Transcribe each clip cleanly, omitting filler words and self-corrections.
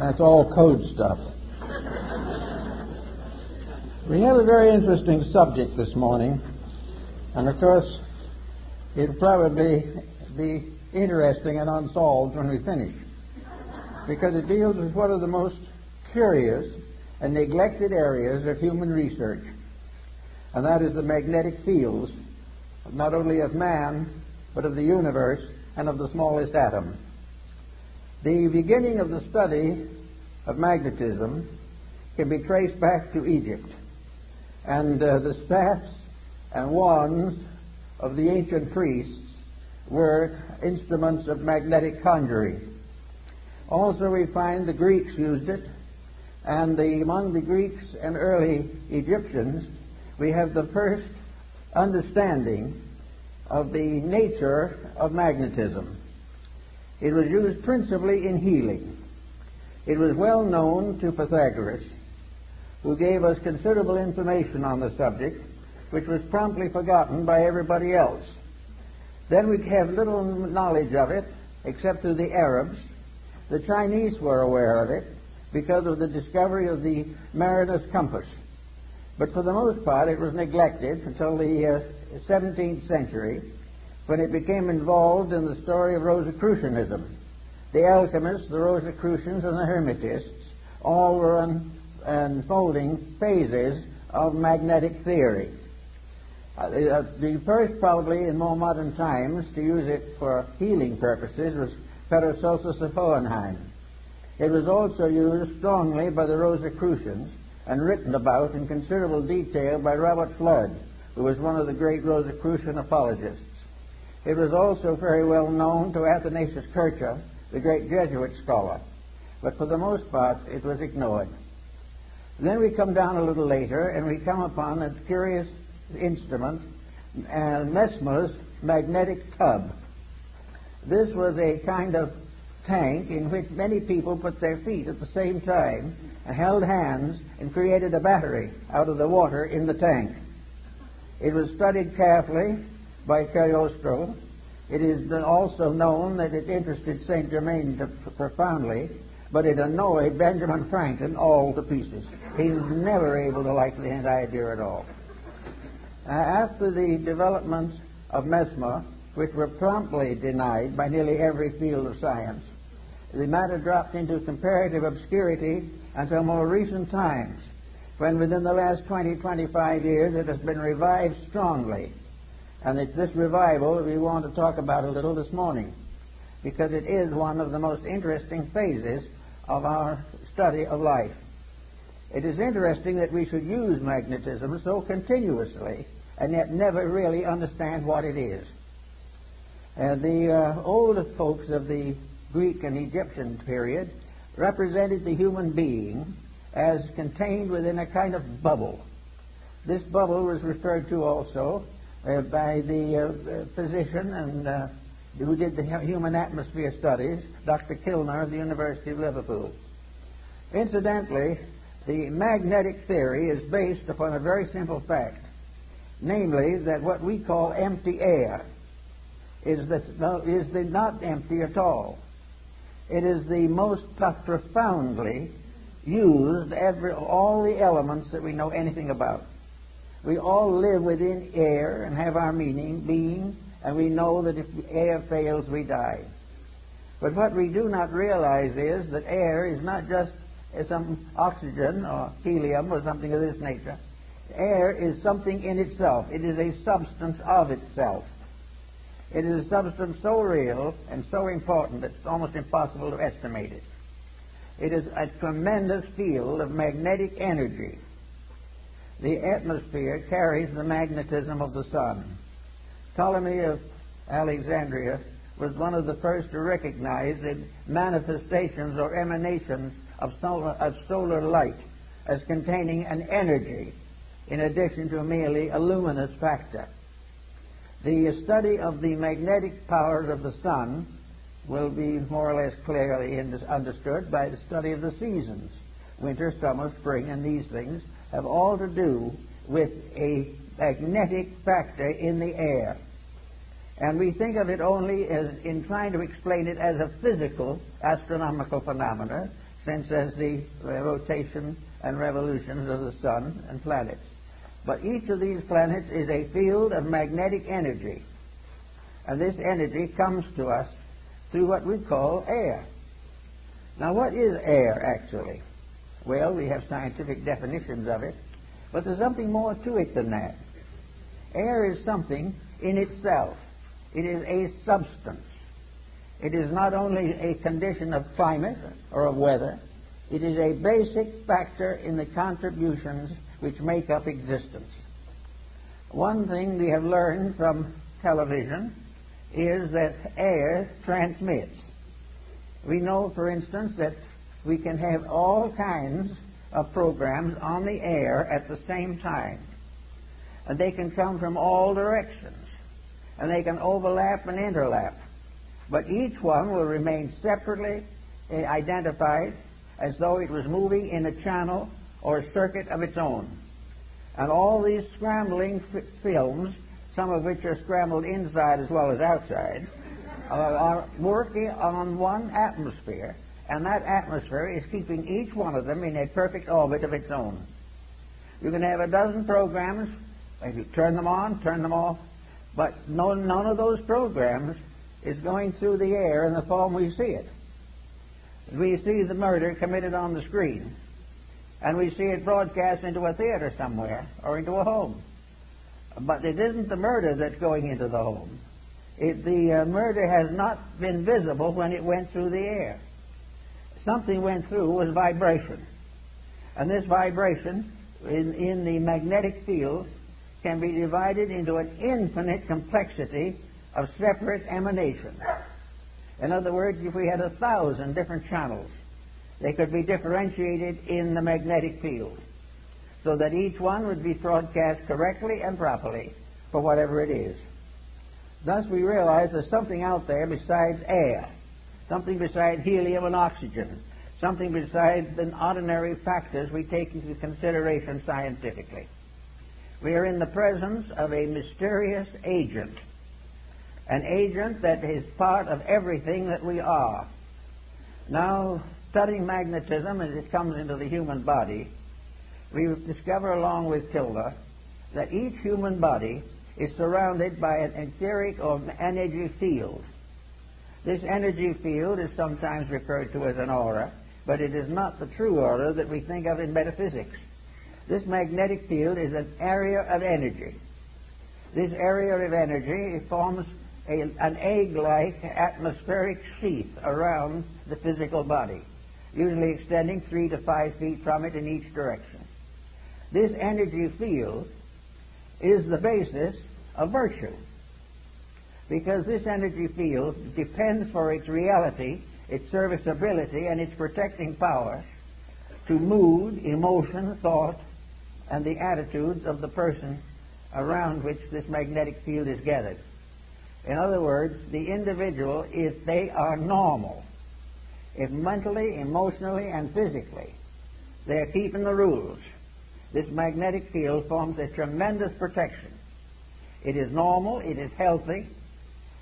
That's all code stuff. We have a very interesting subject this morning, and of course, it'll probably be interesting and unsolved when we finish, because it deals with one of the most curious and neglected areas of human research, and that is the magnetic fields, not only of man, but of the universe and of the smallest atom. The beginning of the study of magnetism can be traced back to Egypt, and the staffs and wands of the ancient priests were instruments of magnetic conjuring. Also, we find the Greeks used it, and among the Greeks and early Egyptians, we have the first understanding of the nature of magnetism. It was used principally in healing. It was well known to Pythagoras, who gave us considerable information on the subject, which was promptly forgotten by everybody else. Then we have little knowledge of it, except through the Arabs. The Chinese were aware of it because of the discovery of the mariner's compass. But for the most part, it was neglected until the 17th century, when it became involved in the story of Rosicrucianism. The alchemists, the Rosicrucians, and the Hermetists all were unfolding phases of magnetic theory. The first, probably in more modern times, to use it for healing purposes was Paracelsus of Hohenheim. It was also used strongly by the Rosicrucians and written about in considerable detail by Robert Flood, who was one of the great Rosicrucian apologists. It was also very well known to Athanasius Kircher, the great Jesuit scholar, but for the most part it was ignored. Then we come down a little later and we come upon a curious instrument, Mesmer's magnetic tub. This was a kind of tank in which many people put their feet at the same time and held hands and created a battery out of the water in the tank. It was studied carefully by Cagliostro. It is also known that it interested Saint Germain profoundly, but it annoyed Benjamin Franklin all to pieces. He was never able to like the idea at all. After the developments of Mesmer, which were promptly denied by nearly every field of science, the matter dropped into comparative obscurity until more recent times, when within the last 20-25 years it has been revived strongly. And it's this revival that we want to talk about a little this morning, because it is one of the most interesting phases of our study of life. It is interesting that we should use magnetism so continuously and yet never really understand what it is. The old folks of the Greek and Egyptian period represented the human being as contained within a kind of bubble. This bubble was referred to also by the physician and who did the human atmosphere studies, Dr. Kilner of the University of Liverpool. Incidentally, the magnetic theory is based upon a very simple fact, namely that what we call empty air is not empty at all. It is the most profoundly used all the elements that we know anything about. We all live within air and have our being, and we know that if air fails, we die. But what we do not realize is that air is not just some oxygen or helium or something of this nature. Air is something in itself. It is a substance of itself. It is a substance so real and so important that it's almost impossible to estimate it. It is a tremendous field of magnetic energy. The atmosphere carries the magnetism of the sun. Ptolemy of Alexandria was one of the first to recognize the manifestations or emanations of solar light as containing an energy in addition to merely a luminous factor. The study of the magnetic powers of the sun will be more or less clearly understood by the study of the seasons. Winter, summer, spring, and these things have all to do with a magnetic factor in the air. And we think of it only as in trying to explain it as a physical astronomical phenomena, since as the rotation and revolutions of the sun and planets. But each of these planets is a field of magnetic energy. And this energy comes to us through what we call air. Now, what is air, actually? Well, we have scientific definitions of it, but there's something more to it than that. Air is something in itself. It is a substance. It is not only a condition of climate or of weather, it is a basic factor in the contributions which make up existence. One thing we have learned from television is that air transmits. We know, for instance, that we can have all kinds of programs on the air at the same time. And they can come from all directions. And they can overlap and interlap. But each one will remain separately identified as though it was moving in a channel or a circuit of its own. And all these scrambling films, some of which are scrambled inside as well as outside, are working on one atmosphere, and that atmosphere is keeping each one of them in a perfect orbit of its own. You can have a dozen programs, if you turn them on, turn them off, but none of those programs is going through the air in the form we see it. We see the murder committed on the screen, and we see it broadcast into a theater somewhere or into a home. But it isn't the murder that's going into the home. The murder has not been visible when it went through the air. Something went through was vibration. And this vibration in the magnetic field can be divided into an infinite complexity of separate emanations. In other words, if we had 1,000 different channels, they could be differentiated in the magnetic field, so that each one would be broadcast correctly and properly for whatever it is. Thus we realize there's something out there besides air, something besides helium and oxygen, something besides the ordinary factors we take into consideration scientifically. We are in the presence of a mysterious agent, an agent that is part of everything that we are. Now, studying magnetism as it comes into the human body, we discover along with Tilda that each human body is surrounded by an etheric or energy field. This energy field is sometimes referred to as an aura, but it is not the true aura that we think of in metaphysics. This magnetic field is an area of energy. This area of energy forms an egg-like atmospheric sheath around the physical body, usually extending 3 to 5 feet from it in each direction. This energy field is the basis of virtue, because this energy field depends for its reality, its serviceability, and its protecting power to mood, emotion, thought, and the attitudes of the person around which this magnetic field is gathered. In other words, the individual, if they are normal, if mentally, emotionally, and physically they are keeping the rules, this magnetic field forms a tremendous protection. It is normal, it is healthy,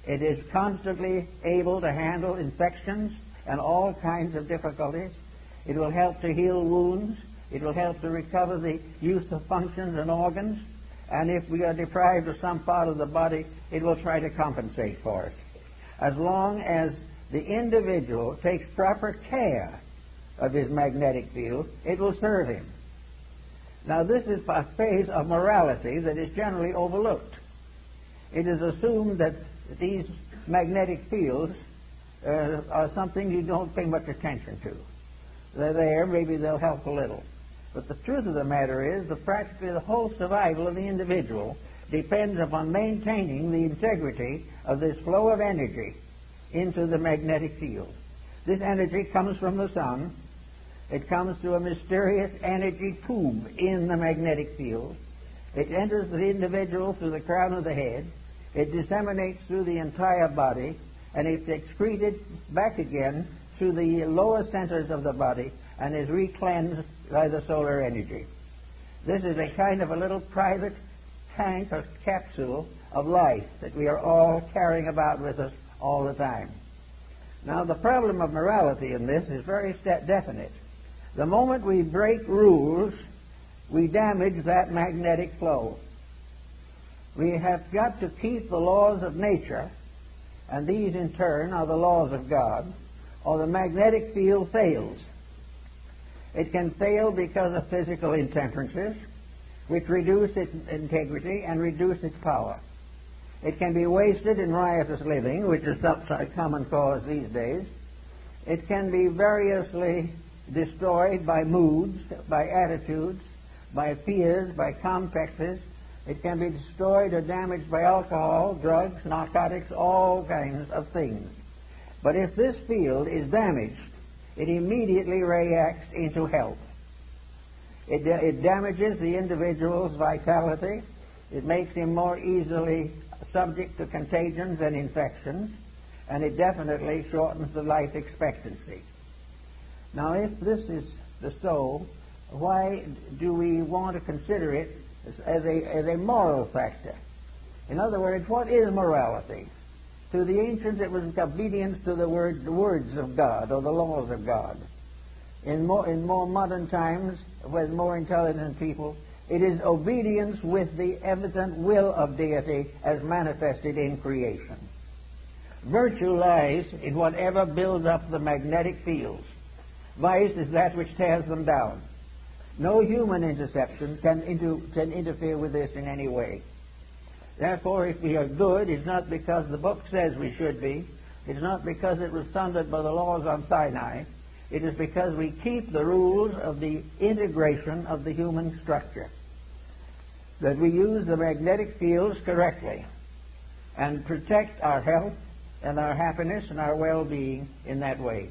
it is constantly able to handle infections and all kinds of difficulties. It will help to heal wounds. It will help to recover the use of functions and organs. And if we are deprived of some part of the body, it will try to compensate for it. As long as the individual takes proper care of his magnetic field, it will serve him. Now, this is a phase of morality that is generally overlooked. It is assumed that these magnetic fields are something you don't pay much attention to. They're there, maybe they'll help a little. But the truth of the matter is that practically the whole survival of the individual depends upon maintaining the integrity of this flow of energy into the magnetic field. This energy comes from the sun. It comes through a mysterious energy tube in the magnetic field. It enters the individual through the crown of the head. It disseminates through the entire body, and it's excreted back again through the lower centers of the body and is recleansed by the solar energy. This is a kind of a little private tank or capsule of life that we are all carrying about with us all the time. Now, the problem of morality in this is very definite. The moment we break rules, we damage that magnetic flow. We have got to keep the laws of nature, and these in turn are the laws of God, or the magnetic field fails. It can fail because of physical intemperances, which reduce its integrity and reduce its power. It can be wasted in riotous living, which is a common cause these days. It can be variously destroyed by moods, by attitudes, by fears, by complexes. It can be destroyed or damaged by alcohol, drugs, narcotics, all kinds of things. But if this field is damaged, it immediately reacts into health. It damages the individual's vitality. It makes him more easily subject to contagions and infections, and it definitely shortens the life expectancy. Now, if this is so, why do we want to consider it as a moral factor? In other words, what is morality? To the ancients, it was obedience to the words of God or the laws of God. In more modern times, with more intelligent people, it is obedience with the evident will of deity as manifested in creation. Virtue lies in whatever builds up the magnetic fields. Vice is that which tears them down. No human interception can interfere with this in any way. Therefore, if we are good, it's not because the book says we should be. It's not because it was thundered by the laws on Sinai. It is because we keep the rules of the integration of the human structure, that we use the magnetic fields correctly and protect our health and our happiness and our well-being in that way.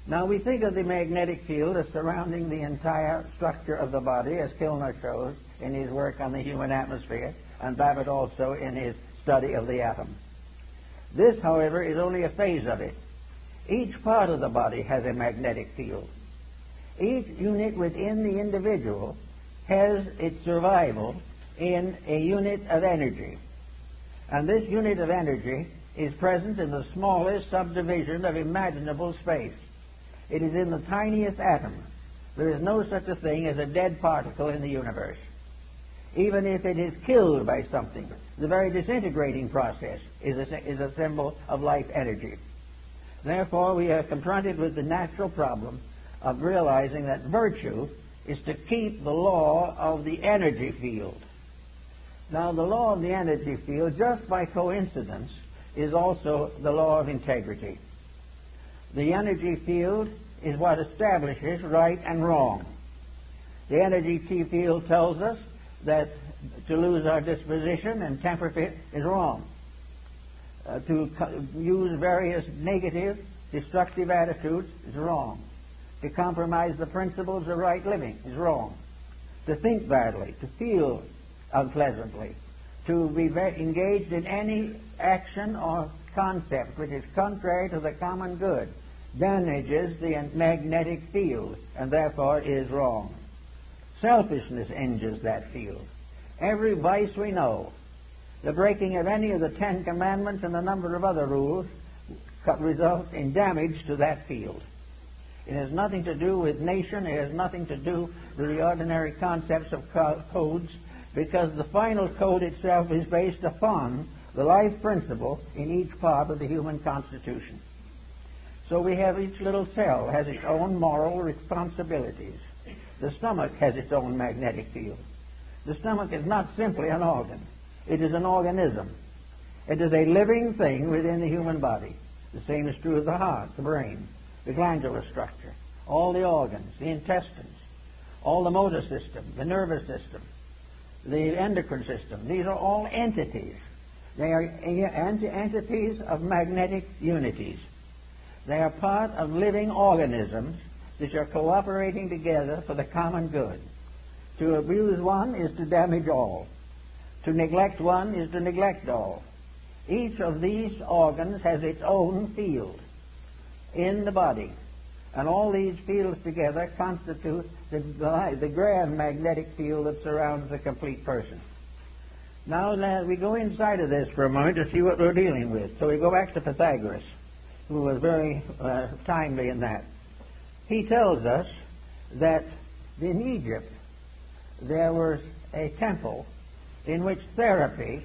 Now, we think of the magnetic field as surrounding the entire structure of the body, as Kilner shows in his work on the human atmosphere, and Babbitt also in his study of the atom. This, however, is only a phase of it. Each part of the body has a magnetic field. Each unit within the individual has its survival in a unit of energy. And this unit of energy is present in the smallest subdivision of imaginable space. It is in the tiniest atom. There is no such a thing as a dead particle in the universe. Even if it is killed by something, the very disintegrating process is a symbol of life energy. Therefore, we are confronted with the natural problem of realizing that virtue is to keep the law of the energy field. Now, the law of the energy field, just by coincidence, is also the law of integrity. The energy field is what establishes right and wrong. The energy field tells us that to lose our disposition and temper fit is wrong. To use various negative, destructive attitudes is wrong. To compromise the principles of right living is wrong. To think badly, to feel unpleasantly, to be engaged in any action or concept which is contrary to the common good damages the magnetic field and therefore is wrong. Selfishness injures that field. Every vice we know, the breaking of any of the 10 Commandments and a number of other rules results in damage to that field. It has nothing to do with nation. It has nothing to do with the ordinary concepts of codes, because the final code itself is based upon the life principle in each part of the human constitution. So we have each little cell has its own moral responsibilities. The stomach has its own magnetic field. The stomach is not simply an organ. It is an organism. It is a living thing within the human body. The same is true of the heart, the brain, the glandular structure, all the organs, the intestines, all the motor system, the nervous system, the endocrine system. These are all entities. They are entities of magnetic unities. They are part of living organisms which are cooperating together for the common good. To abuse one is to damage all. To neglect one is to neglect all. Each of these organs has its own field in the body, and all these fields together constitute the grand magnetic field that surrounds the complete person. Now we go inside of this for a moment to see what we're dealing with. So we go back to Pythagoras, who was very timely in that. he tells us that in Egypt there was a temple in which therapy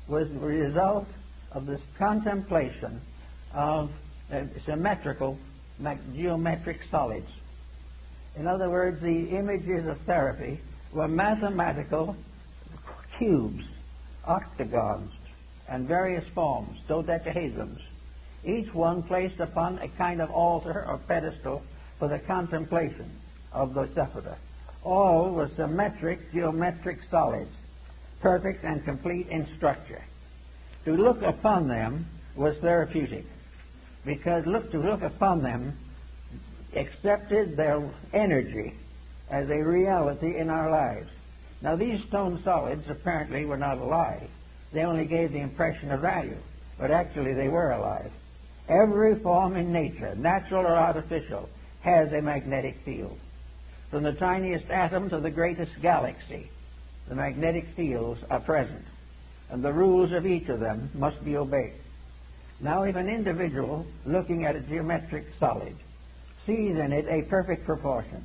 was the result of this contemplation of symmetrical geometric solids. In other words, the images of therapy were mathematical cubes, octagons, and various forms, dodecahedrons, each one placed upon a kind of altar or pedestal for the contemplation of the sufferer. All were symmetric geometric solids, perfect and complete in structure. To look upon them was therapeutic, because to look upon them accepted their energy as a reality in our lives. Now, these stone solids apparently were not alive. They only gave the impression of value, but actually they were alive. Every form in nature, natural or artificial, has a magnetic field. From the tiniest atom to the greatest galaxy, the magnetic fields are present, and the rules of each of them must be obeyed. Now, if an individual looking at a geometric solid sees in it a perfect proportion,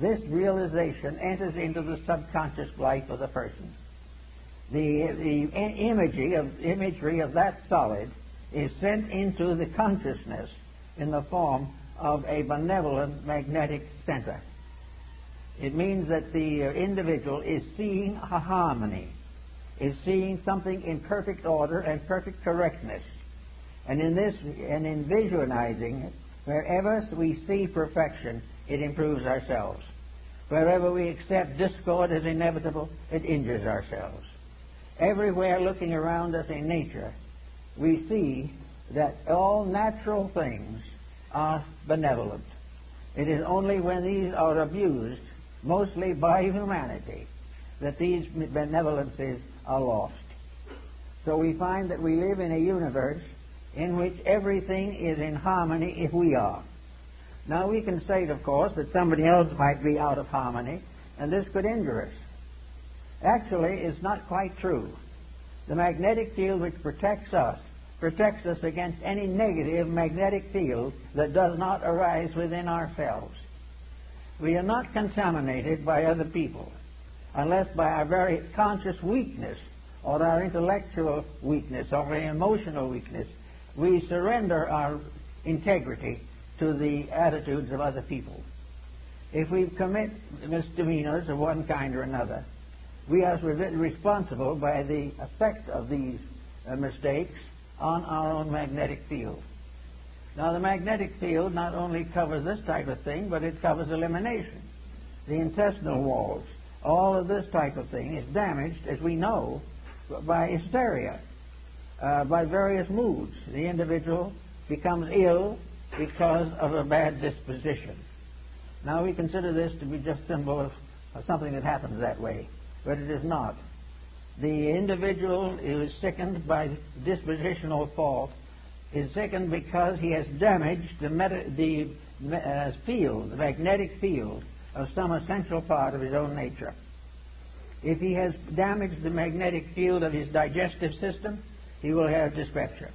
this realization enters into the subconscious life of the person. The imagery of that solid is sent into the consciousness in the form of a benevolent magnetic center. It means that the individual is seeing a harmony, is seeing something in perfect order and perfect correctness. And in visualizing it, wherever we see perfection, it improves ourselves. Wherever we accept discord as inevitable, it injures ourselves. Everywhere looking around us in nature, we see that all natural things are benevolent. It is only when these are abused, mostly by humanity, that these benevolences are lost. So we find that we live in a universe in which everything is in harmony if we are. Now, we can say, of course, that somebody else might be out of harmony, and this could injure us. Actually, it's not quite true. The magnetic field which protects us against any negative magnetic field that does not arise within ourselves. We are not contaminated by other people unless by our very conscious weakness or our intellectual weakness or our emotional weakness we surrender our integrity to the attitudes of other people. If we commit misdemeanors of one kind or another, we are responsible by the effect of these mistakes on our own magnetic field. Now, the magnetic field not only covers this type of thing, but it covers elimination, the intestinal walls. All of this type of thing is damaged, as we know, by hysteria, by various moods. The individual becomes ill because of a bad disposition. Now, we consider this to be just symbol of something that happens that way, but it is not. The individual who is sickened by dispositional fault is sickened because he has damaged the magnetic field of some essential part of his own nature. If he has damaged the magnetic field of his digestive system, he will have dyspepsia.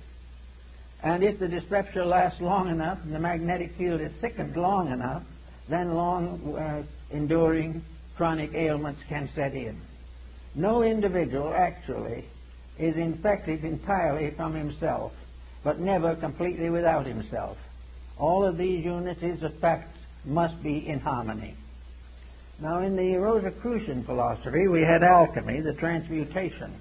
And if the dyspepsia lasts long enough and the magnetic field is thickened long enough, then long enduring chronic ailments can set in. No individual actually is infected entirely from himself, but never completely without himself. All of these unities of facts must be in harmony. Now, in the Rosicrucian philosophy, we had alchemy, the transmutation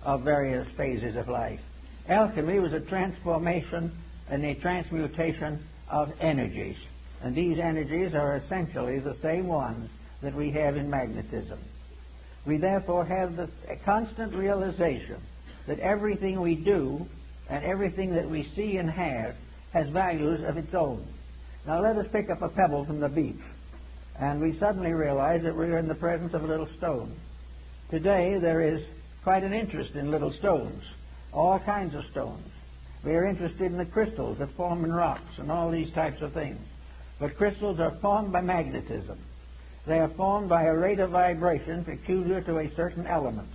of various phases of life. Alchemy was a transformation and a transmutation of energies, and these energies are essentially the same ones that we have in magnetism. We therefore have a constant realization that everything we do and everything that we see and have has values of its own. Now, let us pick up a pebble from the beach, and we suddenly realize that we're in the presence of a little stone. Today, there is quite an interest in little stones, all kinds of stones. We are interested in the crystals that form in rocks and all these types of things. But crystals are formed by magnetism. They are formed by a rate of vibration peculiar to a certain element.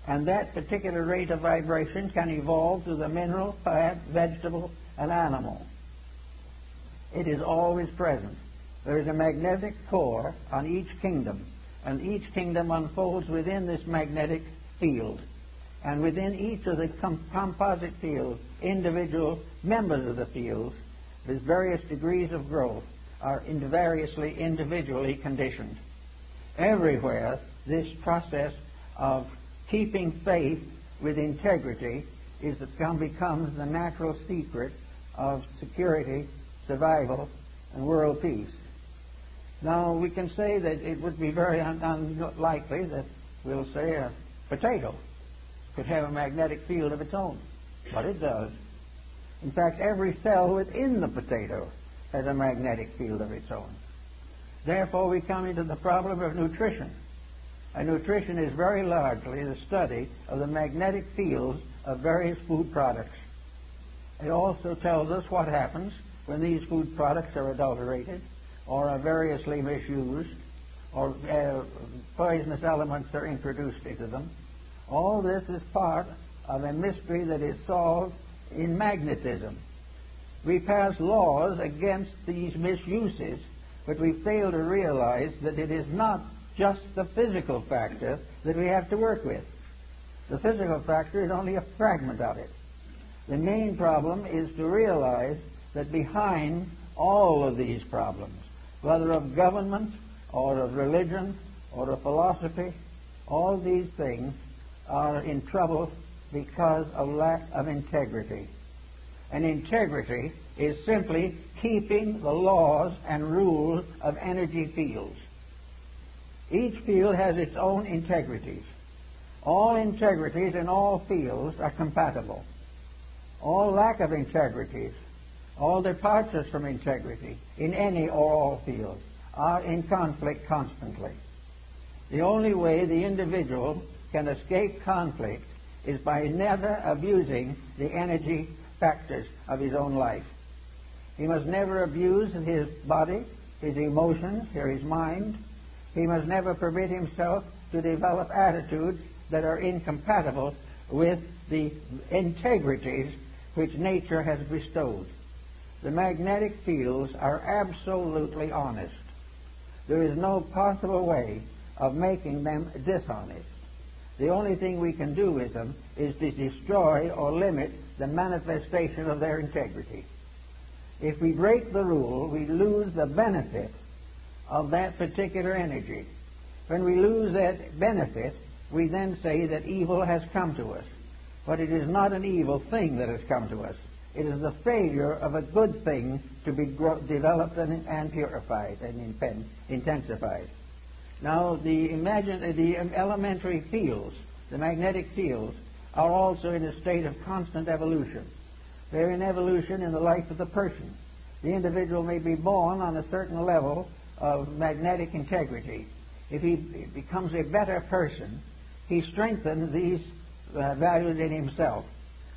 And that particular rate of vibration can evolve through the mineral, plant, vegetable, and animal. It is always present. There is a magnetic core on each kingdom, and each kingdom unfolds within this magnetic field. And within each of the composite fields, individual members of the field, with various degrees of growth, are variously individually conditioned. Everywhere, this process of keeping faith with integrity becomes the natural secret of security, survival, and world peace. Now, we can say that it would be very unlikely that, we'll say, a potato could have a magnetic field of its own, but it does. In fact, every cell within the potato has a magnetic field of its own. Therefore, we come into the problem of nutrition. And nutrition is very largely the study of the magnetic fields of various food products. It also tells us what happens when these food products are adulterated or are variously misused or poisonous elements are introduced into them. All this is part of a mystery that is solved in magnetism. We pass laws against these misuses, but we fail to realize that it is not just the physical factor that we have to work with. The physical factor is only a fragment of it. The main problem is to realize that behind all of these problems, whether of government or of religion or of philosophy, all these things are in trouble because of lack of integrity. And integrity is simply keeping the laws and rules of energy fields. Each field has its own integrities. All integrities in all fields are compatible. All lack of integrities, all departures from integrity in any or all fields are in conflict constantly. The only way the individual can escape conflict is by never abusing the energy factors of his own life. He must never abuse his body, his emotions, or his mind. He must never permit himself to develop attitudes that are incompatible with the integrities which nature has bestowed. The magnetic fields are absolutely honest. There is no possible way of making them dishonest. The only thing we can do with them is to destroy or limit the manifestation of their integrity. If we break the rule, we lose the benefit of that particular energy. When we lose that benefit, we then say that evil has come to us. But it is not an evil thing that has come to us. It is the failure of a good thing to be developed and purified and intensified. Now, the elementary fields, the magnetic fields, are also in a state of constant evolution. They're in evolution in the life of the person. The individual may be born on a certain level of magnetic integrity. If he becomes a better person, he strengthens these values in himself,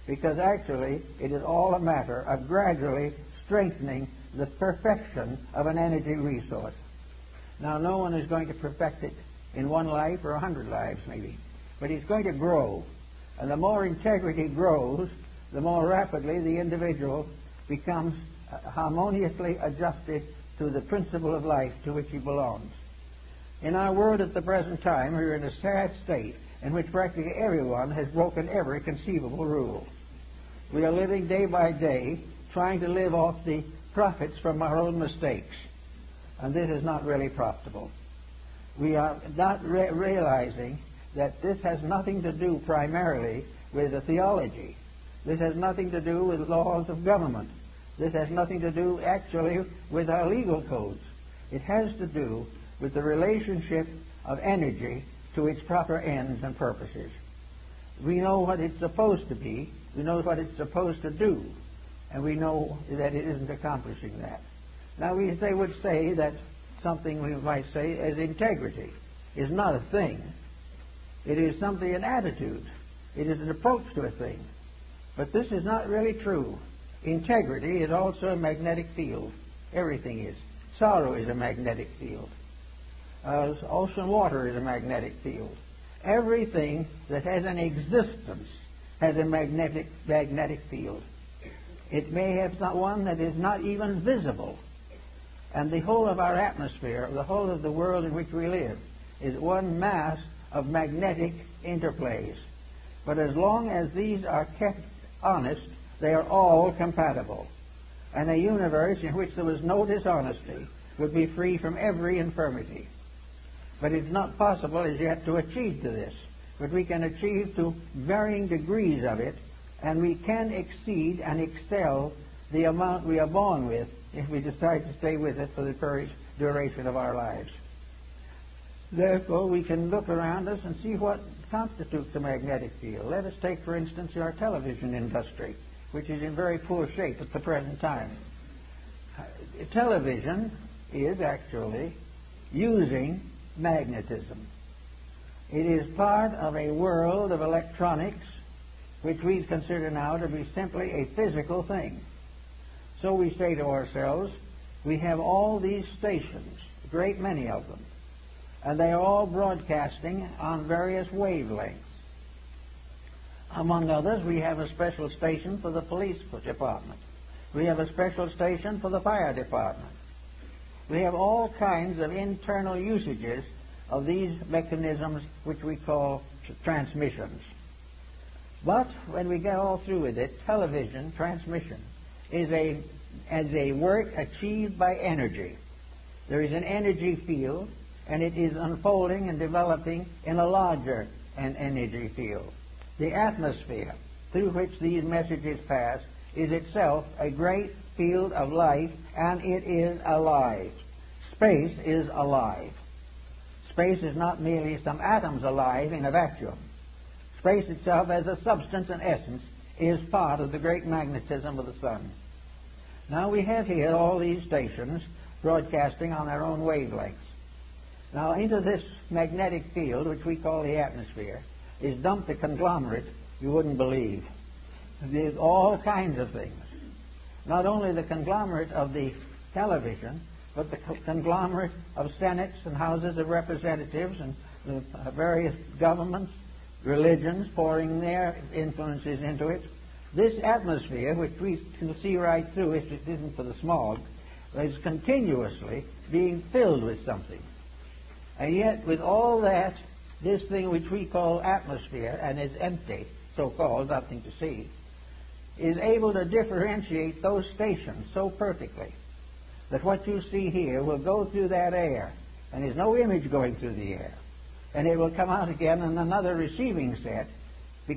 because actually it is all a matter of gradually strengthening the perfection of an energy resource. Now, no one is going to perfect it in one life or 100 lives maybe, but it's going to grow. And the more integrity grows, the more rapidly the individual becomes harmoniously adjusted to the principle of life to which he belongs. In our world at the present time, we're in a sad state in which practically everyone has broken every conceivable rule. We are living day by day trying to live off the profits from our own mistakes, and this is not really profitable. We are not realizing that this has nothing to do primarily with the theology. This has nothing to do with laws of government. This has nothing to do actually with our legal codes. It has to do with the relationship of energy to its proper ends and purposes. We know what it's supposed to be, we know what it's supposed to do, and we know that it isn't accomplishing that. Now, we would say that something we might say as integrity is not a thing. It is something, an attitude. It is an approach to a thing. But this is not really true. Integrity is also a magnetic field. Everything is. Sorrow is a magnetic field. Ocean water is a magnetic field. Everything that has an existence has a magnetic field. It may have one that is not even visible. And the whole of our atmosphere, the whole of the world in which we live, is one mass of magnetic interplays. But as long as these are kept honest, they are all compatible. And a universe in which there was no dishonesty would be free from every infirmity. But it's not possible as yet to achieve to this. But we can achieve to varying degrees of it, and we can exceed and excel the amount we are born with if we decide to stay with it for the duration of our lives. Therefore, we can look around us and see what constitutes a magnetic field. Let us take, for instance, our television industry, which is in very poor shape at the present time. Television is actually using magnetism. It is part of a world of electronics which we consider now to be simply a physical thing. So we say to ourselves, we have all these stations, a great many of them, and they are all broadcasting on various wavelengths. Among others, we have a special station for the police department. We have a special station for the fire department. We have all kinds of internal usages of these mechanisms which we call transmissions. But when we get all through with it, television transmission is a work achieved by energy. There is an energy field, and it is unfolding and developing in a larger energy field. The atmosphere through which these messages pass is itself a great field of life, and it is alive. Space is alive. Space is not merely some atoms alive in a vacuum. Space itself, as a substance and essence, is part of the great magnetism of the sun. Now we have here all these stations broadcasting on their own wavelengths. Now into this magnetic field, which we call the atmosphere, is dumped a conglomerate you wouldn't believe. There's all kinds of things. Not only the conglomerate of the television, but the conglomerate of senates and houses of representatives and the various governments, religions pouring their influences into it. This atmosphere, which we can see right through if it isn't for the smog, is continuously being filled with something. And yet, with all that, this thing which we call atmosphere, and is empty, so-called, nothing to see, is able to differentiate those stations so perfectly that what you see here will go through that air, and there's no image going through the air. And it will come out again in another receiving set,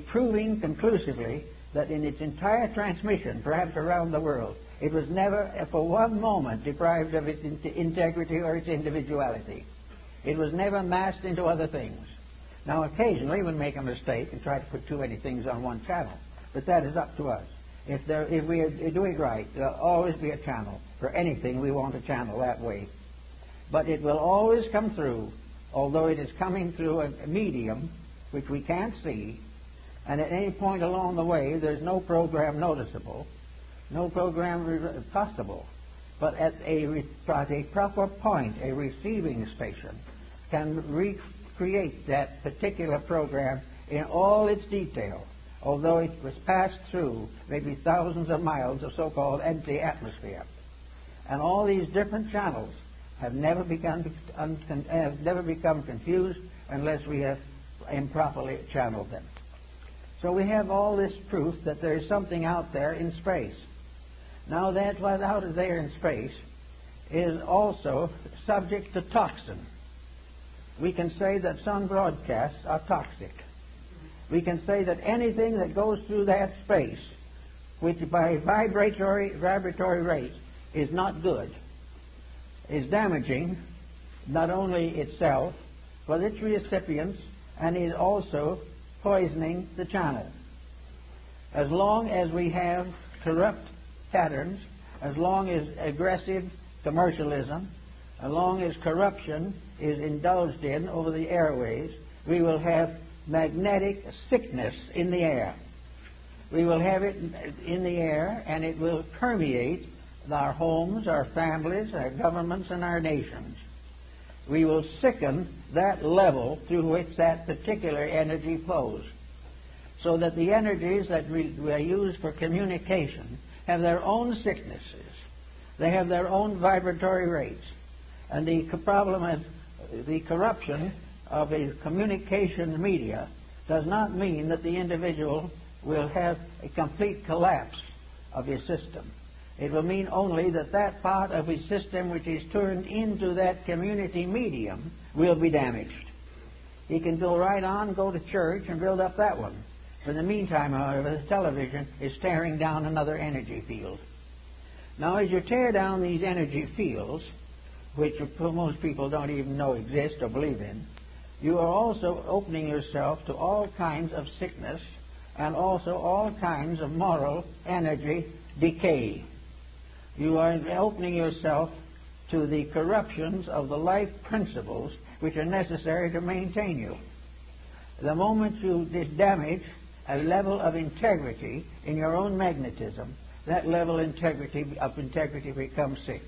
proving conclusively that in its entire transmission, perhaps around the world, it was never for one moment deprived of its integrity or its individuality. It was never massed into other things. Now, occasionally we make a mistake and try to put too many things on one channel, but that is up to us. If we do it right, there will always be a channel. For anything, we want a channel that way. But it will always come through, although it is coming through a medium which we can't see, and at any point along the way, there's no program noticeable, no program possible. But at a proper point, a receiving station can recreate that particular program in all its detail, although it was passed through maybe thousands of miles of so-called empty atmosphere. And all these different channels have never become confused unless we have improperly channeled them. So we have all this proof that there is something out there in space. Now that what's out there in space is also subject to toxin. We can say that some broadcasts are toxic. We can say that anything that goes through that space, which by vibratory rate is not good, is damaging not only itself, but its recipients, and is also poisoning the channel. As long as we have corrupt patterns, as long as aggressive commercialism, as long as corruption is indulged in over the airways, we will have magnetic sickness in the air. We will have it in the air, and it will permeate our homes, our families, our governments, and our nations. We will sicken that level through which that particular energy flows, so that the energies that we use for communication have their own sicknesses. They have their own vibratory rates. And the problem is the corruption of a communication media does not mean that the individual will have a complete collapse of his system. It will mean only that that part of his system which is turned into that community medium will be damaged. He can go right on, go to church, and build up that one. For in the meantime, however, the television is tearing down another energy field. Now, as you tear down these energy fields, which most people don't even know exist or believe in, you are also opening yourself to all kinds of sickness and also all kinds of moral energy decay. You are opening yourself to the corruptions of the life principles which are necessary to maintain you. The moment you damage a level of integrity in your own magnetism, that level of integrity becomes sick.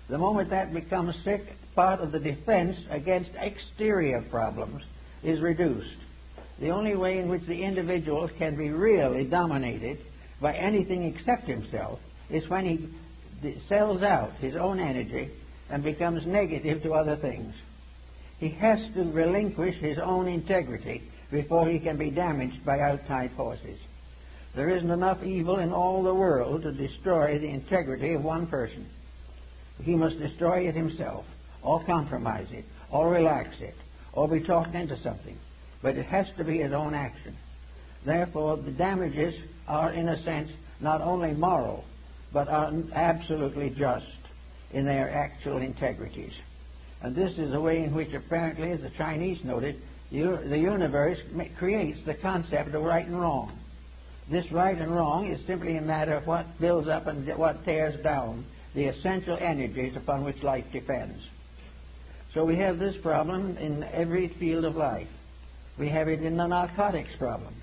The moment that becomes sick, part of the defense against exterior problems is reduced. The only way in which the individual can be really dominated by anything except himself is when he sells out his own energy and becomes negative to other things. He has to relinquish his own integrity before he can be damaged by outside forces. There isn't enough evil in all the world to destroy the integrity of one person. He must destroy it himself, or compromise it, or relax it, or be talked into something. But it has to be his own action. Therefore, the damages are, in a sense, not only moral, but are absolutely just in their actual integrities. And this is the way in which, apparently, as the Chinese noted, the universe creates the concept of right and wrong. This right and wrong is simply a matter of what builds up and what tears down the essential energies upon which life depends. So we have this problem in every field of life. We have it in the narcotics problem.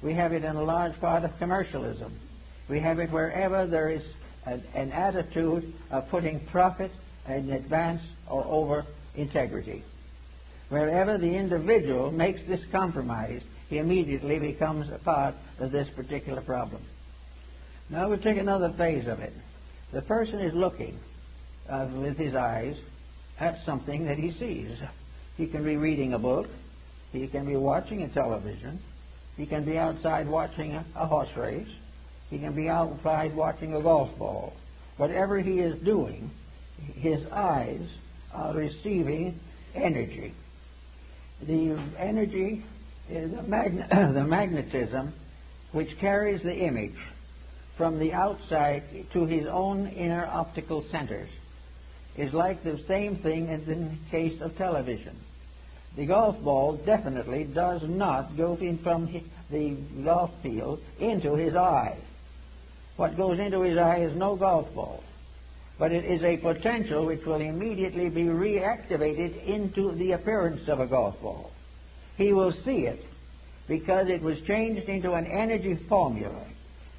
We have it in a large part of commercialism. We have it wherever there is an attitude of putting profit in advance or over integrity. Wherever the individual makes this compromise, he immediately becomes a part of this particular problem. Now we'll take another phase of it. The person is looking with his eyes at something that he sees. He can be reading a book. He can be watching a television. He can be outside watching a horse race. He can be outside watching a golf ball. Whatever he is doing, his eyes are receiving energy. The energy is the magnetism which carries the image from the outside to his own inner optical centers is like the same thing as in the case of television. The golf ball definitely does not go in from the golf field into his eye. What goes into his eye is no golf ball, but it is a potential which will immediately be reactivated into the appearance of a golf ball. He will see it because it was changed into an energy formula,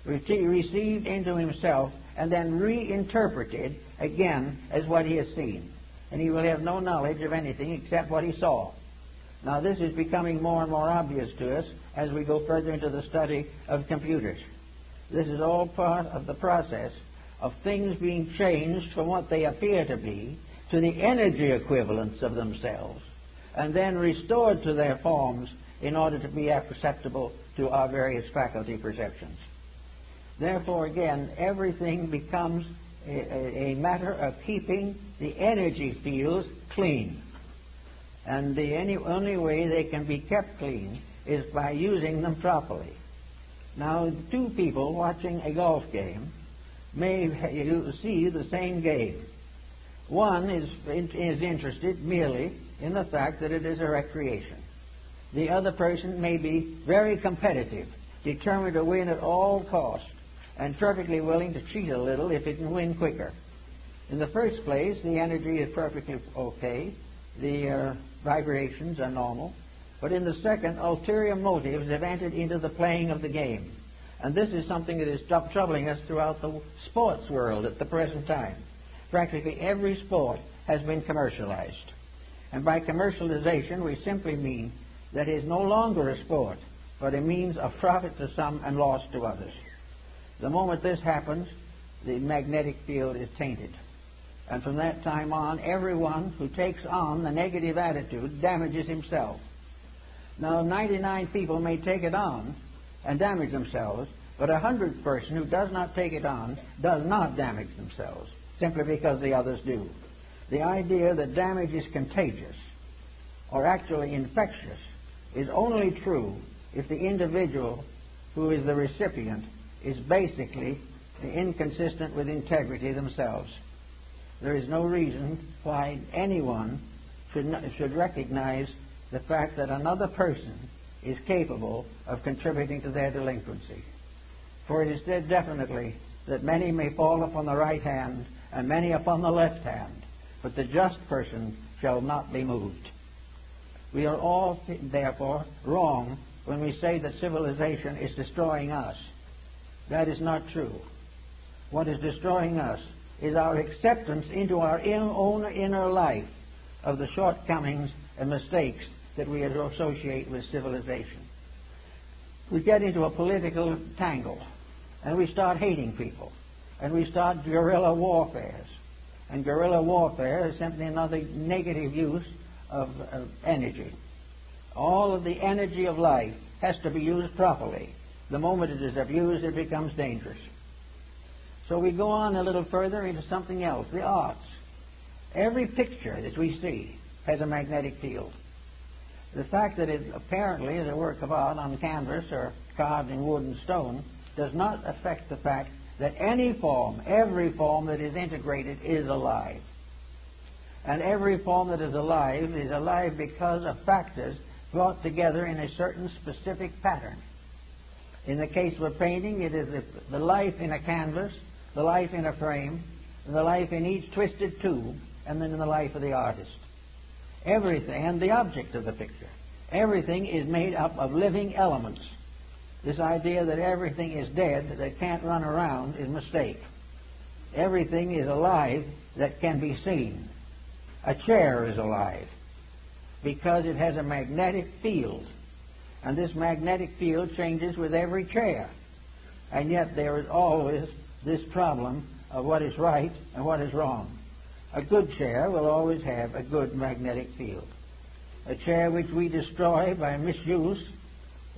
received into himself, and then reinterpreted again as what he has seen. And he will have no knowledge of anything except what he saw. Now this is becoming more and more obvious to us as we go further into the study of computers. This is all part of the process of things being changed from what they appear to be to the energy equivalents of themselves, and then restored to their forms in order to be perceptible to our various faculty perceptions. Therefore, again, everything becomes a matter of keeping the energy fields clean. And the only way they can be kept clean is by using them properly. Now, two people watching a golf game may see the same game. One is interested merely in the fact that it is a recreation. The other person may be very competitive, determined to win at all costs, and perfectly willing to cheat a little if it can win quicker. In the first place, the energy is perfectly okay. The vibrations are normal. But in the second, ulterior motives have entered into the playing of the game. And this is something that is troubling us throughout the sports world at the present time. Practically every sport has been commercialized. And by commercialization, we simply mean that it is no longer a sport, but a means of profit to some and loss to others. The moment this happens, the magnetic field is tainted. And from that time on, everyone who takes on the negative attitude damages himself. Now, 99 people may take it on and damage themselves, but 100th person who does not take it on does not damage themselves, simply because the others do. The idea that damage is contagious or actually infectious is only true if the individual who is the recipient is basically inconsistent with integrity themselves. There is no reason why anyone should recognize the fact that another person is capable of contributing to their delinquency. For it is said definitely that many may fall upon the right hand and many upon the left hand, but the just person shall not be moved. We are all, therefore, wrong when we say that civilization is destroying us. That is not true. What is destroying us is our acceptance into our own inner life of the shortcomings and mistakes that we associate with civilization. We get into a political tangle, and we start hating people, and we start guerrilla warfare. And guerrilla warfare is simply another negative use of energy. All of the energy of life has to be used properly. The moment it is abused, it becomes dangerous. So we go on a little further into something else, the arts. Every picture that we see has a magnetic field. The fact that it apparently is a work of art on canvas or carved in wood and stone does not affect the fact that any form, every form that is integrated is alive. And every form that is alive because of factors brought together in a certain specific pattern. In the case of a painting, it is the life in a canvas, the life in a frame, the life in each twisted tube, and then in the life of the artist. Everything, and the object of the picture, everything is made up of living elements. This idea that everything is dead, that can't run around, is a mistake. Everything is alive that can be seen. A chair is alive because it has a magnetic field, and this magnetic field changes with every chair. And yet there is always this problem of what is right and what is wrong. A good chair will always have a good magnetic field. A chair which we destroy by misuse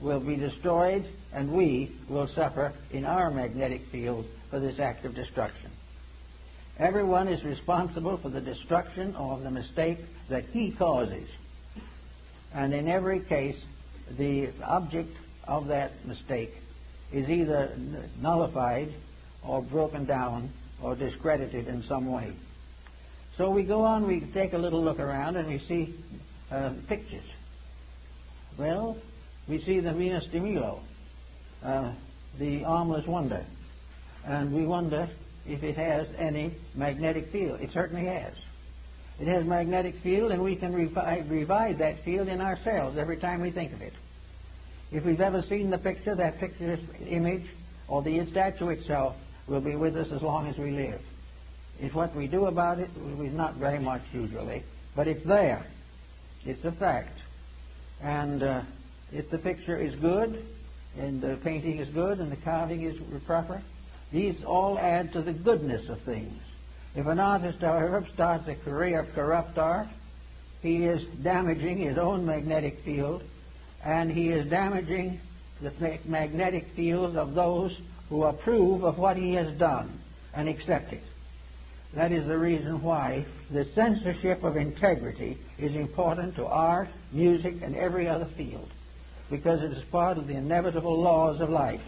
will be destroyed, and we will suffer in our magnetic field for this act of destruction. Everyone is responsible for the destruction or the mistake that he causes. And in every case, the object of that mistake is either nullified or broken down or discredited in some way. So we go on, we take a little look around, and we see pictures. Well, we see the Venus de Milo, the armless wonder, and we wonder if it has any magnetic field. It certainly has. It has magnetic field, and we can revive that field in ourselves every time we think of it. If we've ever seen the picture, that picture's image or the statue itself will be with us as long as we live. If what we do about it, is not very much usually, but it's there. It's a fact. And if the picture is good, and the painting is good, and the carving is proper, these all add to the goodness of things. If an artist, however, starts a career of corrupt art, he is damaging his own magnetic field, and he is damaging the magnetic fields of those who approve of what he has done and accept it. That is the reason why the censorship of integrity is important to art, music, and every other field, because it is part of the inevitable laws of life.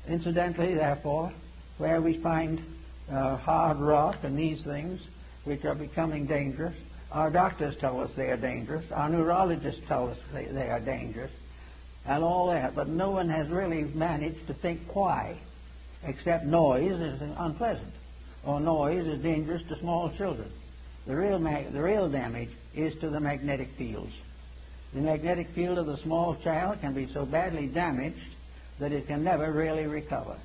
Incidentally, therefore, where we find hard rock and these things which are becoming dangerous, our doctors tell us they are dangerous, our neurologists tell us they are dangerous, and all that, but no one has really managed to think why, except noise is unpleasant, or noise is dangerous to small children. The real damage is to the magnetic fields. The magnetic field of the small child can be so badly damaged that it can never really recover.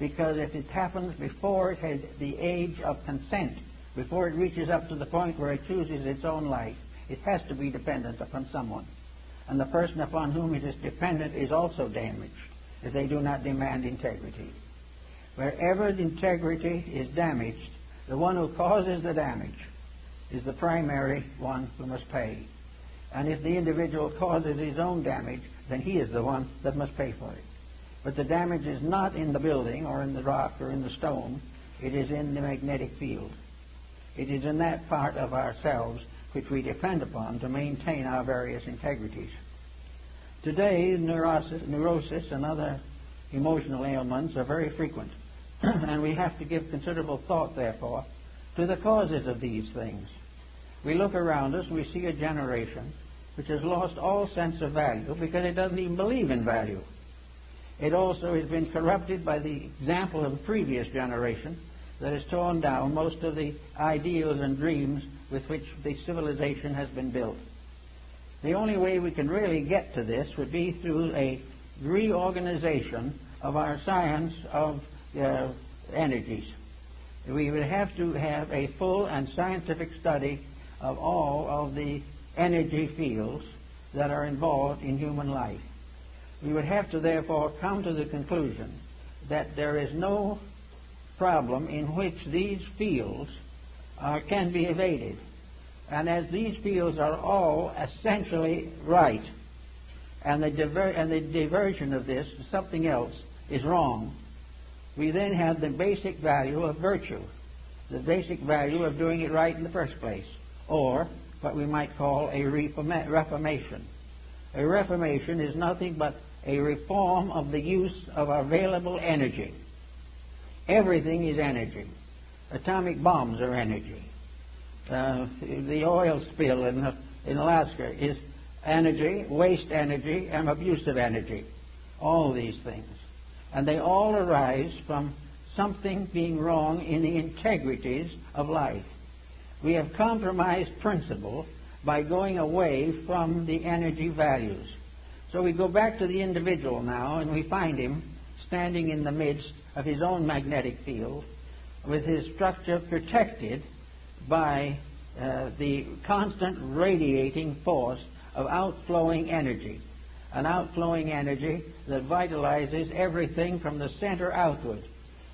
Because if it happens before it has the age of consent, before it reaches up to the point where it chooses its own life, it has to be dependent upon someone. And the person upon whom it is dependent is also damaged. if they do not demand integrity. Wherever the integrity is damaged, the one who causes the damage is the primary one who must pay. And if the individual causes his own damage, then he is the one that must pay for it. But the damage is not in the building or in the rock or in the stone. It is in the magnetic field. It is in that part of ourselves which we depend upon to maintain our various integrities. Today, neurosis and other emotional ailments are very frequent, and we have to give considerable thought, therefore, to the causes of these things. We look around us and we see a generation which has lost all sense of value because it doesn't even believe in value. It also has been corrupted by the example of the previous generation that has torn down most of the ideals and dreams with which the civilization has been built. The only way we can really get to this would be through a reorganization of our science of energies. We would have to have a full and scientific study of all of the energy fields that are involved in human life. We would have to therefore come to the conclusion that there is no problem in which these fields can be evaded. And as these fields are all essentially right, and the diversion of this to something else is wrong, we then have the basic value of virtue, the basic value of doing it right in the first place, or what we might call a reformation. A reformation is nothing but a reform of the use of available energy. Everything is energy. Atomic bombs are energy. The oil spill in Alaska is energy, waste energy, and abusive energy. All these things. And they all arise from something being wrong in the integrities of life. We have compromised principle by going away from the energy values. So we go back to the individual now, and we find him standing in the midst of his own magnetic field, with his structure protected by the constant radiating force of outflowing energy, an outflowing energy that vitalizes everything from the center outward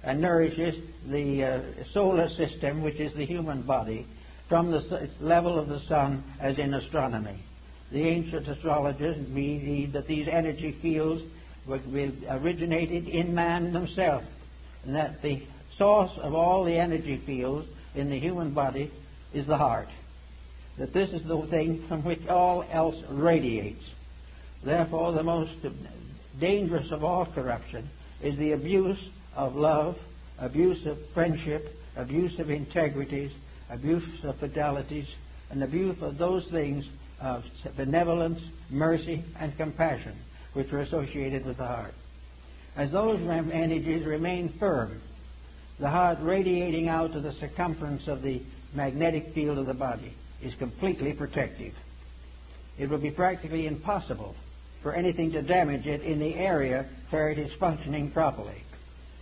and nourishes the solar system, which is the human body, from the level of the sun, as in astronomy. The ancient astrologers believed that these energy fields originated in man himself, and that the source of all the energy fields in the human body is the heart. That this is the thing from which all else radiates. Therefore, the most dangerous of all corruption is the abuse of love, abuse of friendship, abuse of integrities, abuse of fidelities, and abuse of those things of benevolence, mercy, and compassion which are associated with the heart. As those energies remain firm, the heart radiating out to the circumference of the magnetic field of the body is completely protective. It would be practically impossible for anything to damage it in the area where it is functioning properly.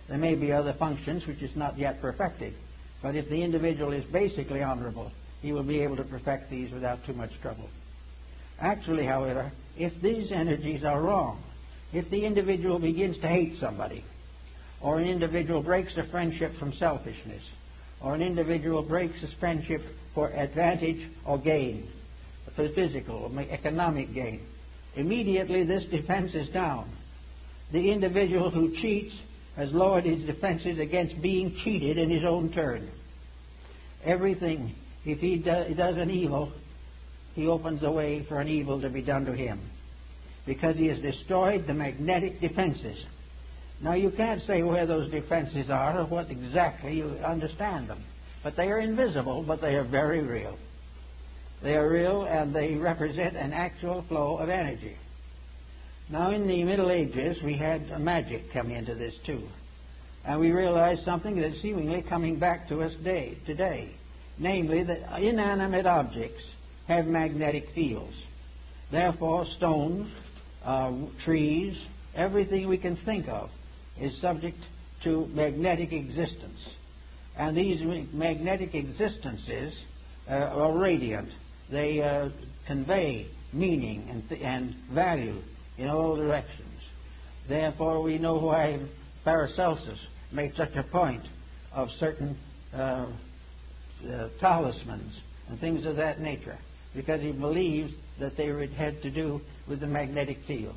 There may be other functions which is not yet perfected, but if the individual is basically honorable, he will be able to perfect these without too much trouble. Actually, however, if these energies are wrong, if the individual begins to hate somebody, or an individual breaks a friendship from selfishness, or an individual breaks his friendship for advantage or gain, for physical or economic gain, immediately this defense is down. The individual who cheats has lowered his defenses against being cheated in his own turn. Everything, if he does an evil, he opens the way for an evil to be done to him, because he has destroyed the magnetic defenses. Now, you can't say where those defenses are or what exactly you understand them, but they are invisible, but they are very real. They are real, and they represent an actual flow of energy. Now, in the Middle Ages, we had magic come into this too, and we realized something that is seemingly coming back to us today, namely that inanimate objects have magnetic fields. Therefore, stones, trees, everything we can think of is subject to magnetic existence. And these magnetic existences are radiant. They convey meaning and value in all directions. Therefore, we know why Paracelsus made such a point of certain talismans and things of that nature, because he believed that they had to do with the magnetic field.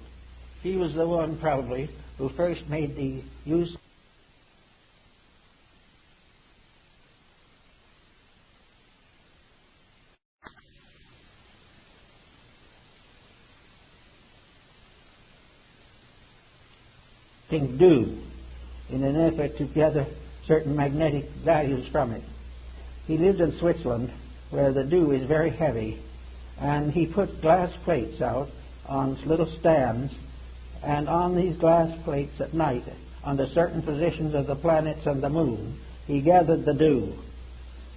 He was the one, probably, who first made the use do in an effort to gather certain magnetic values from it. He lived in Switzerland, where the dew is very heavy, and he put glass plates out on little stands, and on these glass plates at night, under certain positions of the planets and the moon, he gathered the dew,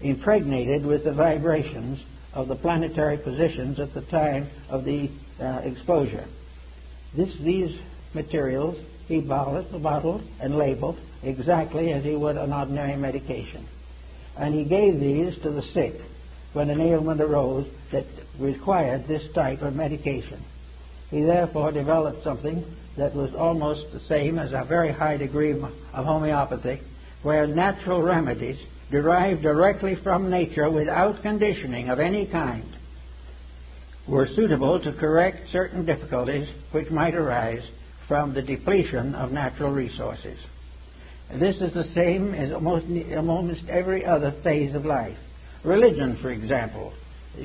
impregnated with the vibrations of the planetary positions at the time of the exposure. These materials he bottled and labeled exactly as he would an ordinary medication. And he gave these to the sick when an ailment arose that required this type of medication. He therefore developed something that was almost the same as a very high degree of homeopathy, where natural remedies derived directly from nature without conditioning of any kind were suitable to correct certain difficulties which might arise from the depletion of natural resources. This is the same as almost every other phase of life. Religion, for example.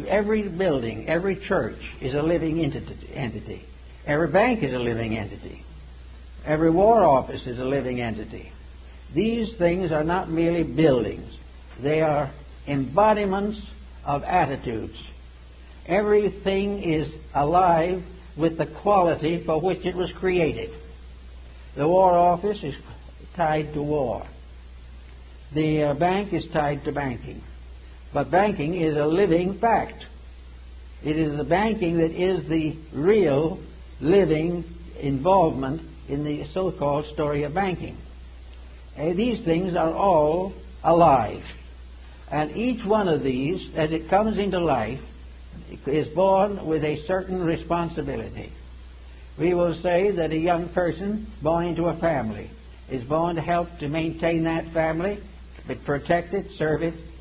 Every building, every church is a living entity. Every bank is a living entity. Every war office is a living entity. These things are not merely buildings. They are embodiments of attitudes. Everything is alive with the quality for which it was created. The war office is tied to war. The bank is tied to banking. But banking is a living fact. It is the banking that is the real living involvement in the so-called story of banking. These things are all alive. And each one of these, as it comes into life, is born with a certain responsibility. We will say that a young person born into a family is born to help to maintain that family, protect it,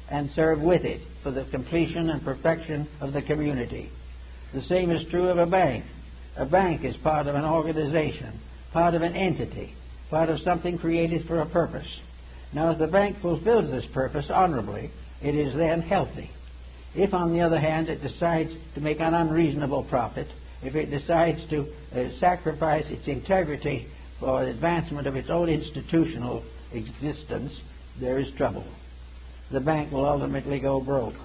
and serve with it for the completion and perfection of the community. The same is true of a bank. A bank is part of an organization, part of an entity, part of something created for a purpose. Now, if the bank fulfills this purpose honorably, it is then healthy. If, on the other hand, it decides to make an unreasonable profit, if it decides to sacrifice its integrity for the advancement of its own institutional existence, there is trouble. The bank will ultimately go broke.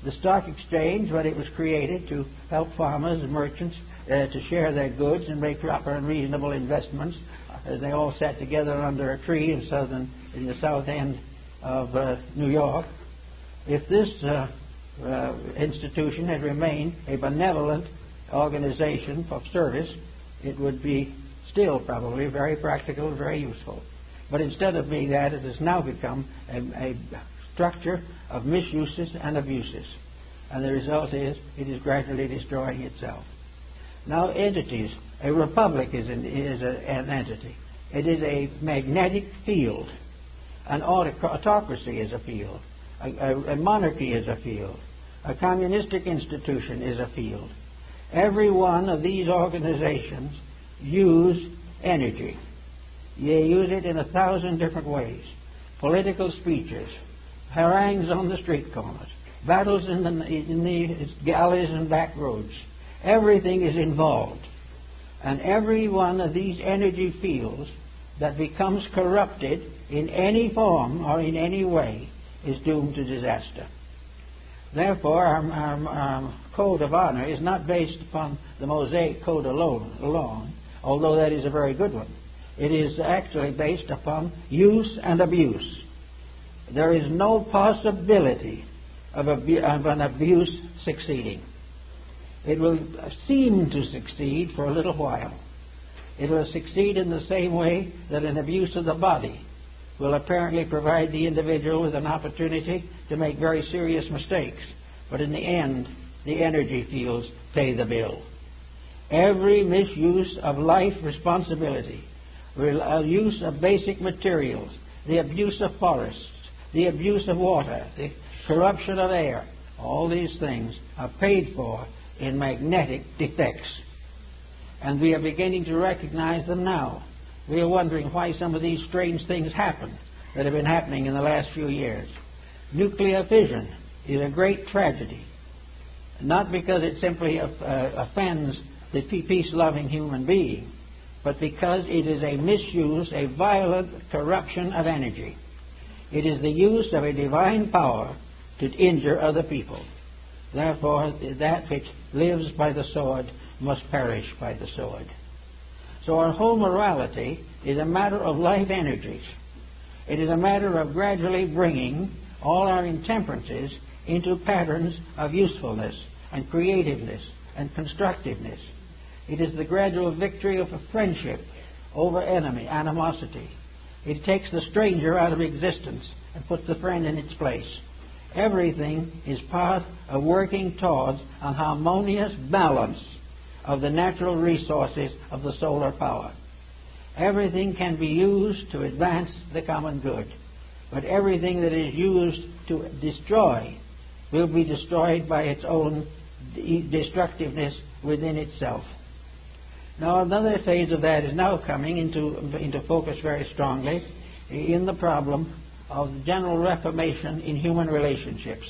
The stock exchange, when it was created to help farmers and merchants to share their goods and make proper and reasonable investments, as they all sat together under a tree in the south end of New York, if this institution had remained a benevolent organization of service, it would be still probably very practical and very useful. But instead of being that, it has now become a structure of misuses and abuses. And the result is it is gradually destroying itself. Now, entities. A republic is an entity. It is a magnetic field. An autocracy is a field. A monarchy is a field. A communistic institution is a field. Every one of these organizations use energy. They use it in 1,000 different ways. Political speeches, harangues on the street corners, battles in the alleys and back roads. Everything is involved. And every one of these energy fields that becomes corrupted in any form or in any way is doomed to disaster. Therefore, our code of honor is not based upon the Mosaic code alone, although that is a very good one. It is actually based upon use and abuse. There is no possibility of an abuse succeeding. It will seem to succeed for a little while. It will succeed in the same way that an abuse of the body will apparently provide the individual with an opportunity to make very serious mistakes. But in the end, the energy fields pay the bill. Every misuse of life responsibility, use of basic materials, the abuse of forests, the abuse of water, the corruption of air, all these things are paid for in magnetic defects. And we are beginning to recognize them now. We are wondering why some of these strange things happen that have been happening in the last few years. Nuclear fission is a great tragedy, not because it simply offends the peace-loving human being, but because it is a misuse, a violent corruption of energy. It is the use of a divine power to injure other people. Therefore, that which lives by the sword must perish by the sword. So our whole morality is a matter of life energies. It is a matter of gradually bringing all our intemperances into patterns of usefulness and creativeness and constructiveness. It is the gradual victory of a friendship over animosity. It takes the stranger out of existence and puts the friend in its place. Everything is part of working towards an harmonious balance of the natural resources of the solar power. Everything can be used to advance the common good, but everything that is used to destroy will be destroyed by its own destructiveness within itself. Now, another phase of that is now coming into focus very strongly in the problem of the general reformation in human relationships.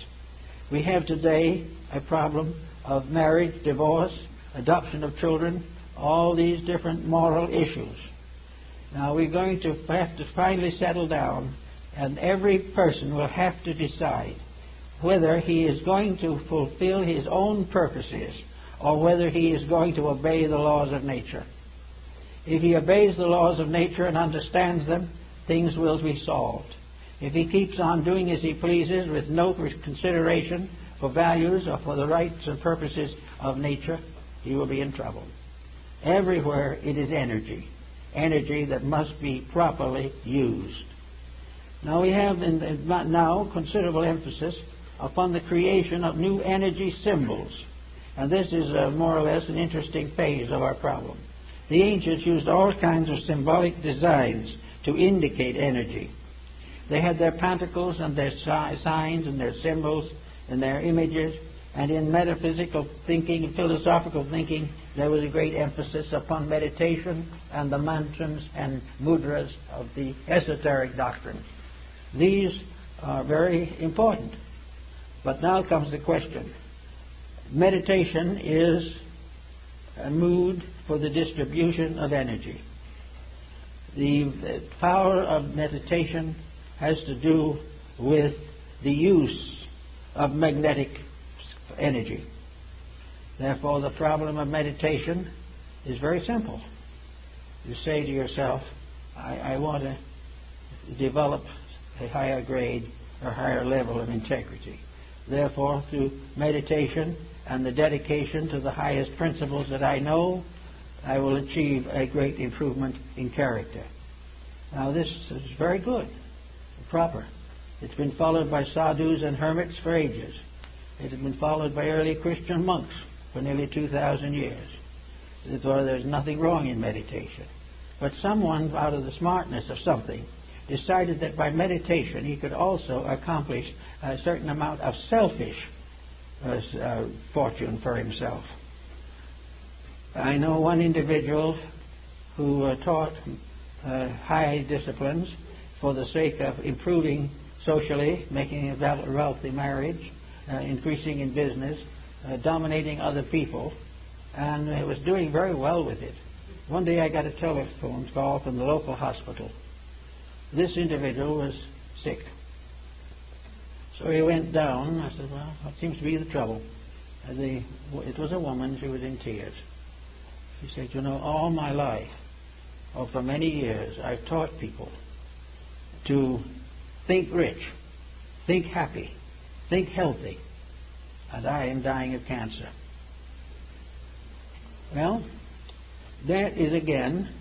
We have today a problem of marriage, divorce, adoption of children, all these different moral issues. Now, we're going to have to finally settle down, and every person will have to decide whether he is going to fulfill his own purposes or whether he is going to obey the laws of nature. If he obeys the laws of nature and understands them, things will be solved. If he keeps on doing as he pleases with no consideration for values or for the rights and purposes of nature, he will be in trouble. Everywhere it is energy, energy that must be properly used. Now we have now considerable emphasis upon the creation of new energy symbols. And this is more or less an interesting phase of our problem. The ancients used all kinds of symbolic designs to indicate energy. They had their pentacles and their signs and their symbols and their images. And in metaphysical thinking and philosophical thinking, there was a great emphasis upon meditation and the mantras and mudras of the esoteric doctrine. These are very important. But now comes the question. Meditation is a mood for the distribution of energy. The power of meditation has to do with the use of magnetic energy. Therefore, the problem of meditation is very simple. You say to yourself, I want to develop a higher grade or higher level of integrity. Therefore, through meditation and the dedication to the highest principles that I know, I will achieve a great improvement in character. Now, this is very good, proper. It's been followed by sadhus and hermits for ages. It has been followed by early Christian monks for nearly 2,000 years. Therefore, there's nothing wrong in meditation. But someone, out of the smartness of something, decided that by meditation he could also accomplish a certain amount of selfish fortune for himself. I know one individual who taught high disciplines for the sake of improving socially, making a wealthy marriage, increasing in business, dominating other people, and was doing very well with it. One day I got a telephone call from the local hospital. This individual was sick. So he went down. I said, well, what seems to be the trouble? It was a woman. She was in tears. She said, you know, all my life, or for many years, I've taught people to think rich, think happy, think healthy, and I am dying of cancer. Well, that is again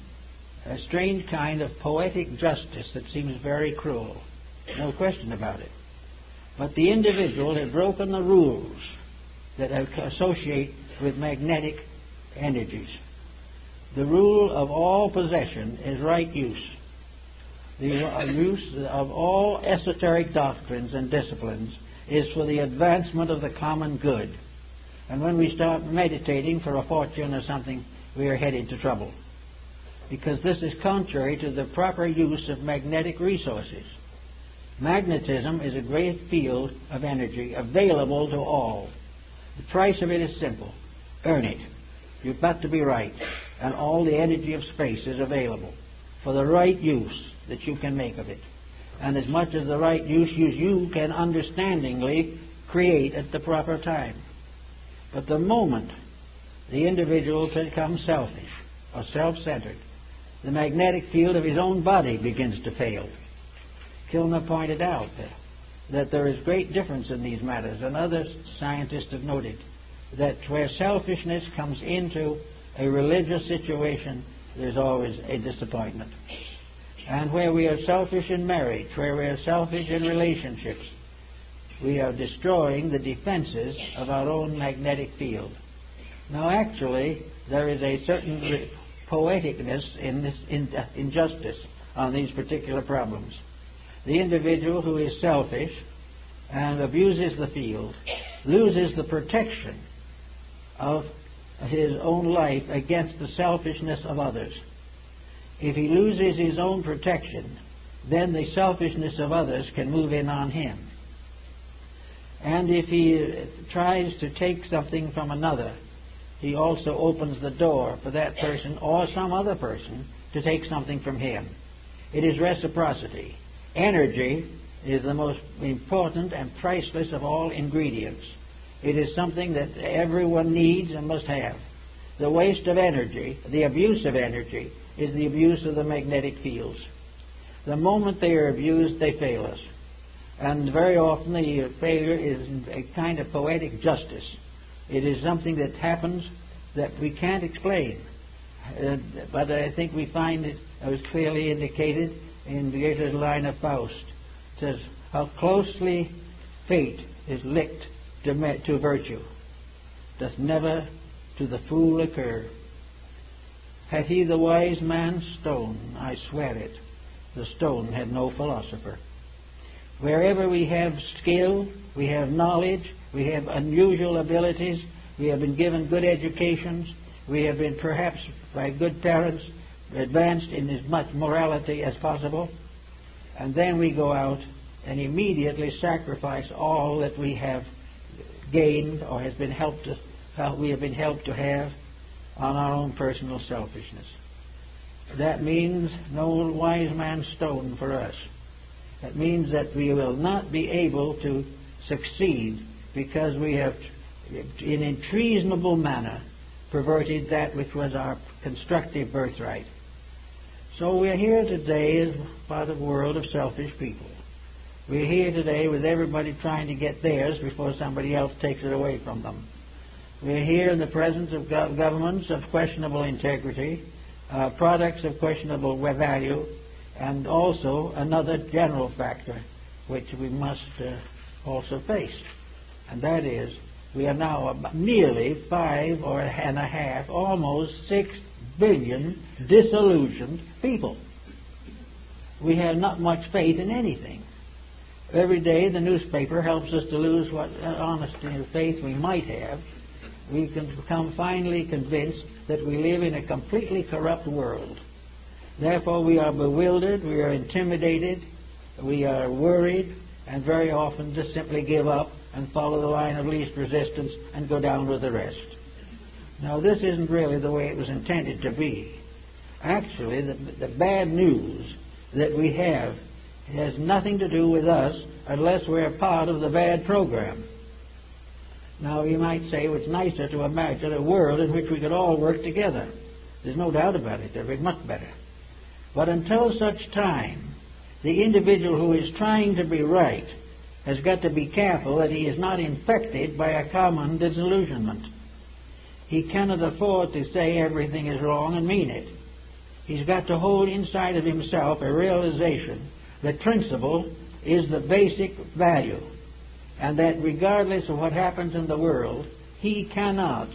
a strange kind of poetic justice that seems very cruel. No question about it. But the individual had broken the rules that associate with magnetic energies. The rule of all possession is right use. The use of all esoteric doctrines and disciplines is for the advancement of the common good. And when we start meditating for a fortune or something, we are headed to trouble, because this is contrary to the proper use of magnetic resources. Magnetism is a great field of energy available to all. The price of it is simple. Earn it. You've got to be right, and all the energy of space is available for the right use that you can make of it. And as much as the right use you can understandingly create at the proper time. But the moment the individual becomes selfish or self-centered, the magnetic field of his own body begins to fail. Kilner pointed out that there is great difference in these matters, and other scientists have noted that where selfishness comes into a religious situation, there's always a disappointment. And where we are selfish in marriage, where we are selfish in relationships, we are destroying the defenses of our own magnetic field. Now, actually, there is a certain poeticness in this injustice on these particular problems. The individual who is selfish and abuses the field loses the protection of his own life against the selfishness of others. If he loses his own protection, then the selfishness of others can move in on him. And if he tries to take something from another, he also opens the door for that person or some other person to take something from him. It is reciprocity. Energy is the most important and priceless of all ingredients. It is something that everyone needs and must have. The waste of energy, the abuse of energy, is the abuse of the magnetic fields. The moment they are abused, they fail us. And very often the failure is a kind of poetic justice. It is something that happens that we can't explain. But I think we find it was clearly indicated in Goethe's line of Faust. It says, how closely fate is linked to virtue, doth never to the fool occur. Had he the wise man's stone, I swear it, the stone had no philosopher. Wherever we have skill, we have knowledge, we have unusual abilities, we have been given good educations, we have been perhaps by good parents advanced in as much morality as possible, and then we go out and immediately sacrifice all that we have gained or has been we have been helped to have on our own personal selfishness. That means no wise man's stone for us. That means that we will not be able to succeed because we have, in a treasonable manner, perverted that which was our constructive birthright. So we're here today as part of a world of selfish people. We're here today with everybody trying to get theirs before somebody else takes it away from them. We're here in the presence of governments of questionable integrity, products of questionable value, and also another general factor which we must also face. And that is, we are now nearly 5.5, almost 6 billion disillusioned people. We have not much faith in anything. Every day the newspaper helps us to lose what honesty and faith we might have. We can become finally convinced that we live in a completely corrupt world. Therefore we are bewildered, we are intimidated, we are worried, and very often just simply give up and follow the line of least resistance and go down with the rest. Now this isn't really the way it was intended to be. Actually, the bad news that we have has nothing to do with us unless we're part of the bad program. Now you might say, well, it's nicer to imagine a world in which we could all work together. There's no doubt about it. That would be much better. But until such time, the individual who is trying to be right has got to be careful that he is not infected by a common disillusionment. He cannot afford to say everything is wrong and mean it. He's got to hold inside of himself a realization that principle is the basic value, and that regardless of what happens in the world, he cannot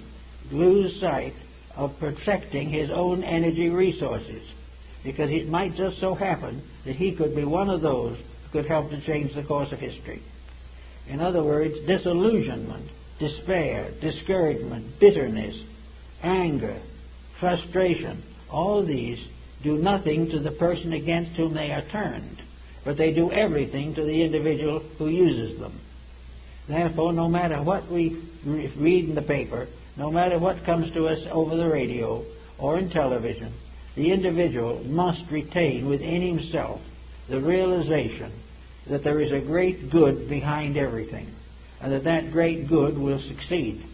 lose sight of protecting his own energy resources, because it might just so happen that he could be one of those who could help to change the course of history. In other words, disillusionment, despair, discouragement, bitterness, anger, frustration, all these do nothing to the person against whom they are turned, but they do everything to the individual who uses them. Therefore, no matter what we read in the paper, no matter what comes to us over the radio or in television, the individual must retain within himself the realization that there is a great good behind everything, and that that great good will succeed,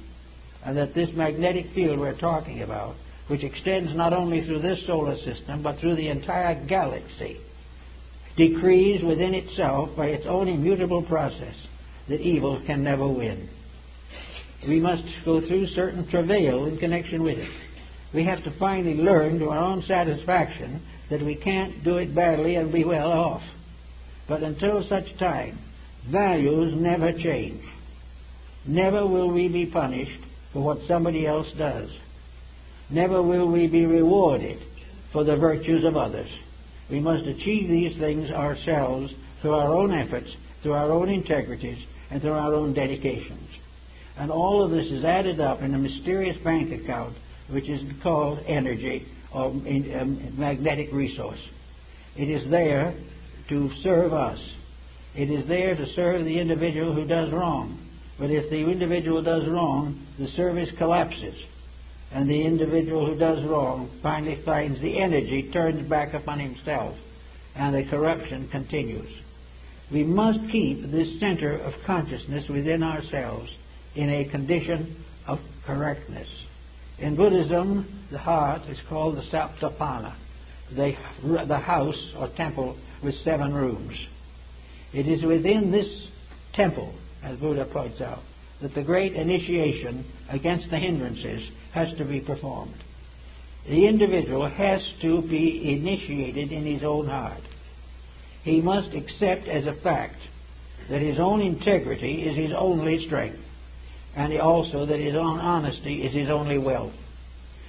and that this magnetic field we're talking about, which extends not only through this solar system but through the entire galaxy, decrees within itself by its own immutable process that evil can never win. We must go through certain travail in connection with it. We have to finally learn to our own satisfaction that we can't do it badly and be well off. But until such time, values never change. Never will we be punished for what somebody else does. Never will we be rewarded for the virtues of others. We must achieve these things ourselves through our own efforts, through our own integrities, and through our own dedications. And all of this is added up in a mysterious bank account which is called energy or magnetic resource. It is there to serve us. It is there to serve the individual who does wrong. But if the individual does wrong, the service collapses. And the individual who does wrong finally finds the energy turns back upon himself, and the corruption continues. We must keep this center of consciousness within ourselves in a condition of correctness. In Buddhism, the heart is called the Saptapana, the house or temple with 7 rooms. It is within this temple, as Buddha points out, that the great initiation against the hindrances has to be performed. The individual has to be initiated in his own heart. He must accept as a fact that his own integrity is his only strength, and also that his own honesty is his only wealth.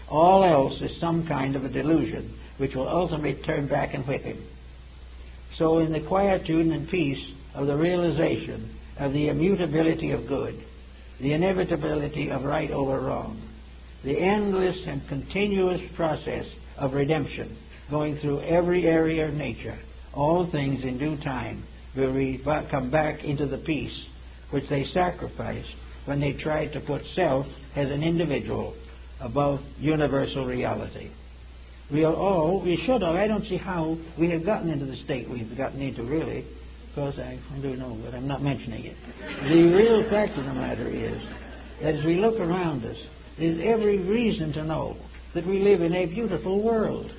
All else is some kind of a delusion which will ultimately turn back and whip him. So in the quietude and peace of the realization of the immutability of good, the inevitability of right over wrong, the endless and continuous process of redemption going through every area of nature, all things in due time will come back into the peace which they sacrificed when they tried to put self as an individual above universal reality. We should have. I don't see how we have gotten into the state we've gotten into, really, because I do know, but I'm not mentioning it. The real fact of the matter is that as we look around us, there's every reason to know that we live in a beautiful world.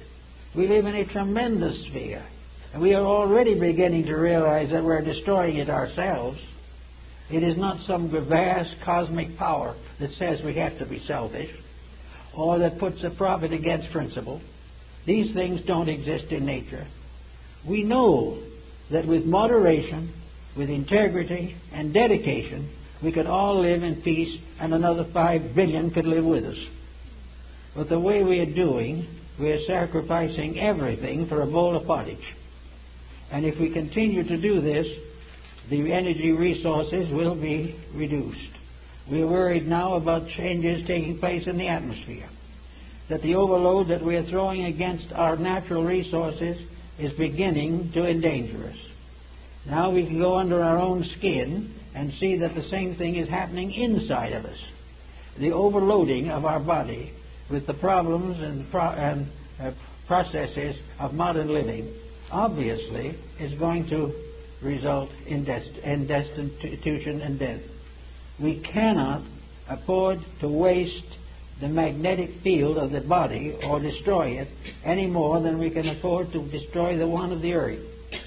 We live in a tremendous sphere. And we are already beginning to realize that we're destroying it ourselves. It is not some vast cosmic power that says we have to be selfish or that puts a profit against principle. These things don't exist in nature. We know that with moderation, with integrity and dedication, we could all live in peace and another 5 billion could live with us. But the way we are doing, we are sacrificing everything for a bowl of pottage. And if we continue to do this, the energy resources will be reduced. We are worried now about changes taking place in the atmosphere, that the overload that we are throwing against our natural resources is beginning to endanger us. Now we can go under our own skin and see that the same thing is happening inside of us. The overloading of our body with the problems and processes of modern living obviously is going to result in destitution and death. We cannot afford to waste the magnetic field of the body or destroy it any more than we can afford to destroy the one of the earth.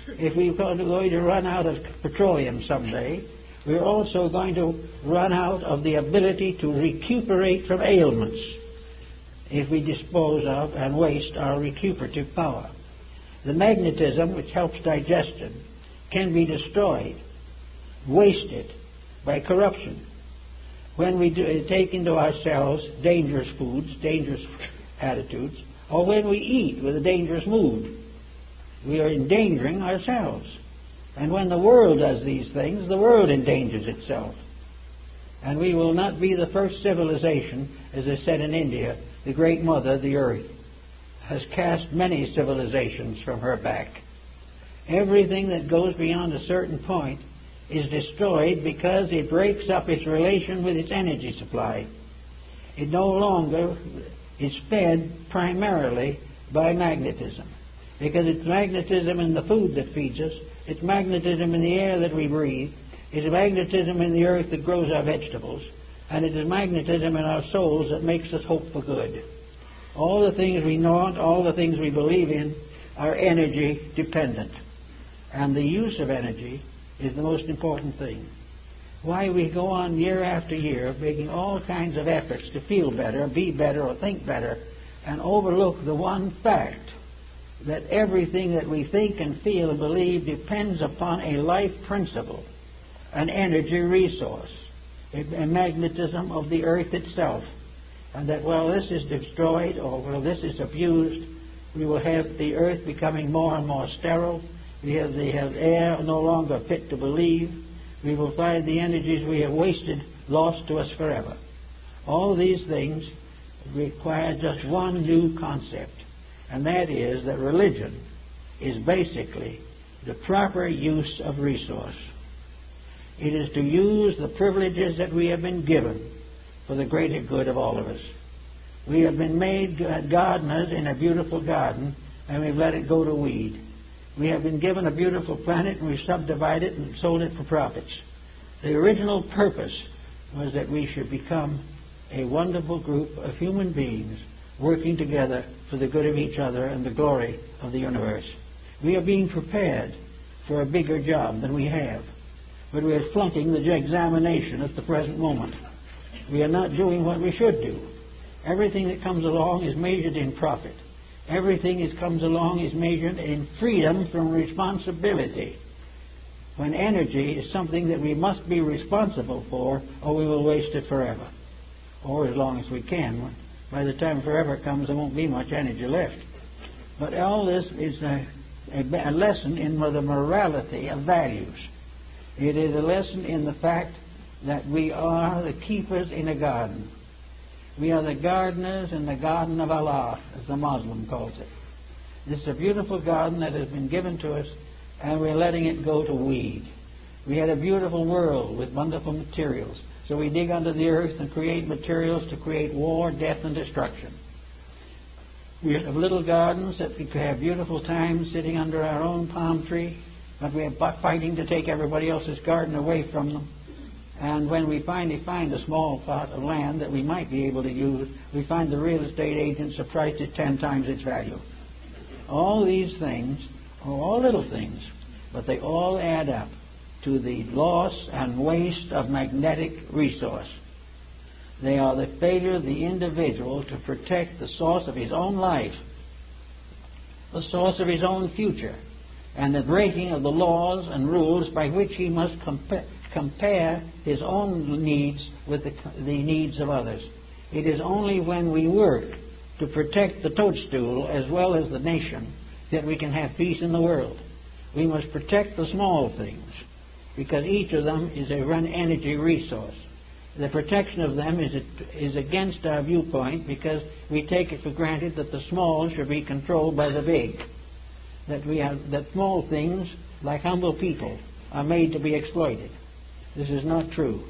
If we're going to run out of petroleum someday, we're also going to run out of the ability to recuperate from ailments if we dispose of and waste our recuperative power. The magnetism which helps digestion can be destroyed, wasted by corruption. when we take into ourselves dangerous foods, dangerous attitudes, or when we eat with a dangerous mood. We are endangering ourselves. And when the world does these things, the world endangers itself. And we will not be the first civilization, as I said in India, the great mother, the earth, has cast many civilizations from her back. Everything that goes beyond a certain point is destroyed because it breaks up its relation with its energy supply. It no longer is fed primarily by magnetism, because it's magnetism in the food that feeds us, it's magnetism in the air that we breathe, it's magnetism in the earth that grows our vegetables, and it is magnetism in our souls that makes us hope for good. All the things we know, all the things we believe in, are energy dependent. And the use of energy is the most important thing. Why we go on year after year making all kinds of efforts to feel better, be better, or think better, and overlook the one fact that everything that we think and feel and believe depends upon a life principle, an energy resource, a magnetism of the earth itself. And that while this is destroyed or while this is abused, we will have the earth becoming more and more sterile. We have air no longer fit to believe. We will find the energies we have wasted lost to us forever. All these things require just one new concept, and that is that religion is basically the proper use of resource. It is to use the privileges that we have been given for the greater good of all of us. We have been made gardeners in a beautiful garden, and we've let it go to weed. We have been given a beautiful planet, and we've subdivided it and sold it for profits. The original purpose was that we should become a wonderful group of human beings working together for the good of each other and the glory of the universe. We are being prepared for a bigger job than we have, but we are flunking the examination at the present moment. We are not doing what we should do. Everything that comes along is measured in profit. Everything that comes along is measured in freedom from responsibility, when energy is something that we must be responsible for, or we will waste it forever, or as long as we can. By the time forever comes, there won't be much energy left. But all this is a lesson in the morality of values. It is a lesson in the fact that we are the keepers in a garden. We are the gardeners in the garden of Allah, as the Muslim calls it. This is a beautiful garden that has been given to us, and we're letting it go to weed. We had a beautiful world with wonderful materials, so we dig under the earth and create materials to create war, death, and destruction. We have little gardens that we could have beautiful times sitting under our own palm tree, but we are fighting to take everybody else's garden away from them. And when we finally find a small plot of land that we might be able to use, we find the real estate agents have priced it 10 times its value. All these things are all little things, but they all add up to the loss and waste of magnetic resource. They are the failure of the individual to protect the source of his own life, the source of his own future, and the breaking of the laws and rules by which he must compare his own needs with the needs of others. It is only when we work to protect the toadstool as well as the nation that we can have peace in the world. We must protect the small things, because each of them is a energy resource. The protection of them is against our viewpoint, because we take it for granted that the small should be controlled by the big. That small things, like humble people, are made to be exploited. This is not true.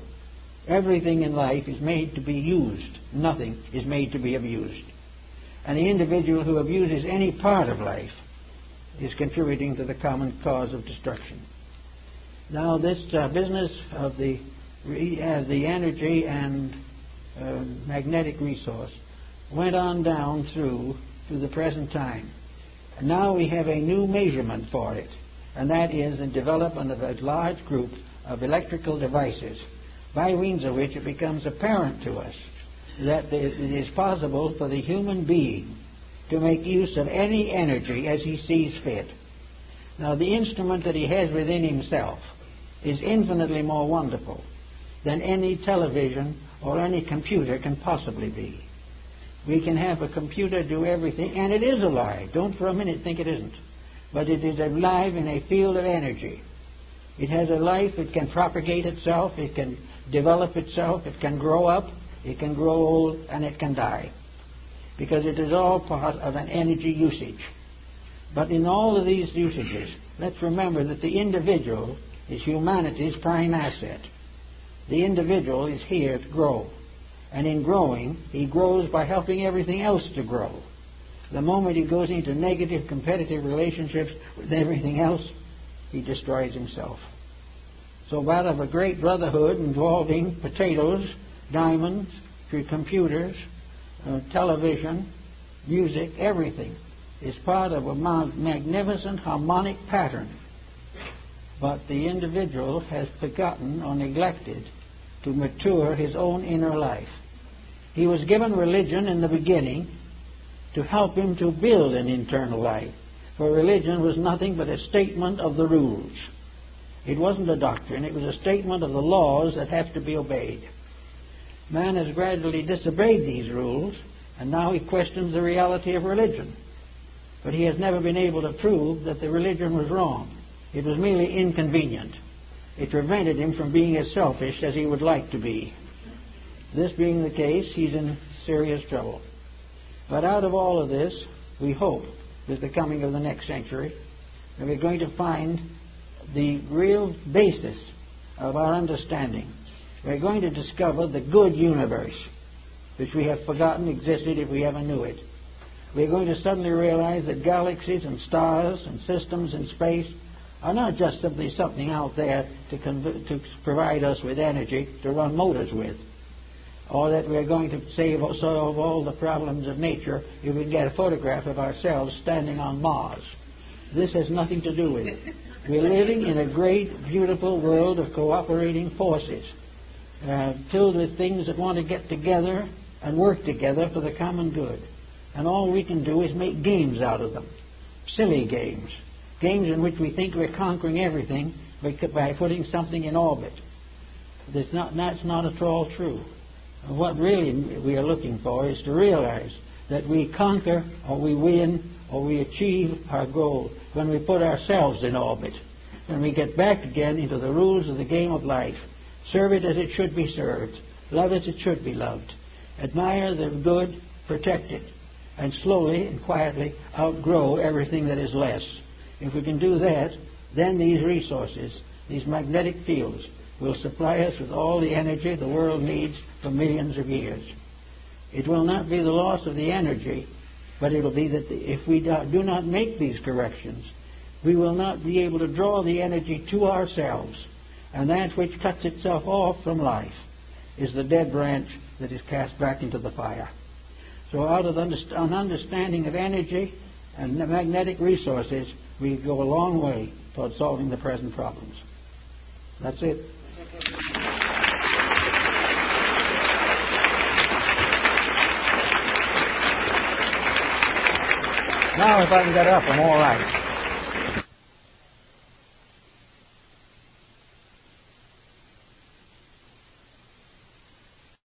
Everything in life is made to be used. Nothing is made to be abused. And the individual who abuses any part of life is contributing to the common cause of destruction. Now, this business of the energy and magnetic resource went on down through to the present time. And now we have a new measurement for it, and that is the development of a large group of electrical devices by means of which it becomes apparent to us that it is possible for the human being to make use of any energy as he sees fit. Now, the instrument that he has within himself is infinitely more wonderful than any television or any computer can possibly be. We can have a computer do everything, and it is alive. Don't for a minute think it isn't. But it is alive in a field of energy. It has a life. It can propagate itself. It can develop itself. It can grow up. It can grow old, and it can die. Because it is all part of an energy usage. But in all of these usages, let's remember that the individual is humanity's prime asset. The individual is here to grow. And in growing, he grows by helping everything else to grow. The moment he goes into negative competitive relationships with everything else, he destroys himself. So out of a great brotherhood involving potatoes, diamonds, computers, television, music, everything is part of a magnificent harmonic pattern. But the individual has forgotten or neglected to mature his own inner life. He was given religion in the beginning to help him to build an internal life, for religion was nothing but a statement of the rules. It wasn't a doctrine, it was a statement of the laws that have to be obeyed. Man has gradually disobeyed these rules, and now he questions the reality of religion. But he has never been able to prove that the religion was wrong. It was merely inconvenient. It prevented him from being as selfish as he would like to be. This being the case, he's in serious trouble. But out of all of this, we hope, with the coming of the next century, that we're going to find the real basis of our understanding. We're going to discover the good universe, which we have forgotten existed if we ever knew it. We're going to suddenly realize that galaxies and stars and systems in space are not just simply something out there to provide us with energy to run motors with, or that we're going to solve all the problems of nature if we get a photograph of ourselves standing on Mars. This has nothing to do with it. We're living in a great, beautiful world of cooperating forces, filled with things that want to get together and work together for the common good. And all we can do is make games out of them. Silly games. Games in which we think we're conquering everything by putting something in orbit. That's not at all true. What really we are looking for is to realize that we conquer or we win or we achieve our goal when we put ourselves in orbit. When we get back again into the rules of the game of life. Serve it as it should be served. Love as it should be loved. Admire the good, protect it, and slowly and quietly outgrow everything that is less. If we can do that, then these resources, these magnetic fields, will supply us with all the energy the world needs for millions of years. It will not be the loss of the energy, but it will be that if we do not make these corrections, we will not be able to draw the energy to ourselves, and that which cuts itself off from life is the dead branch that is cast back into the fire. So out of an understanding of energy and the magnetic resources, we go a long way toward solving the present problems. That's it. Now if I can get up, I'm all right.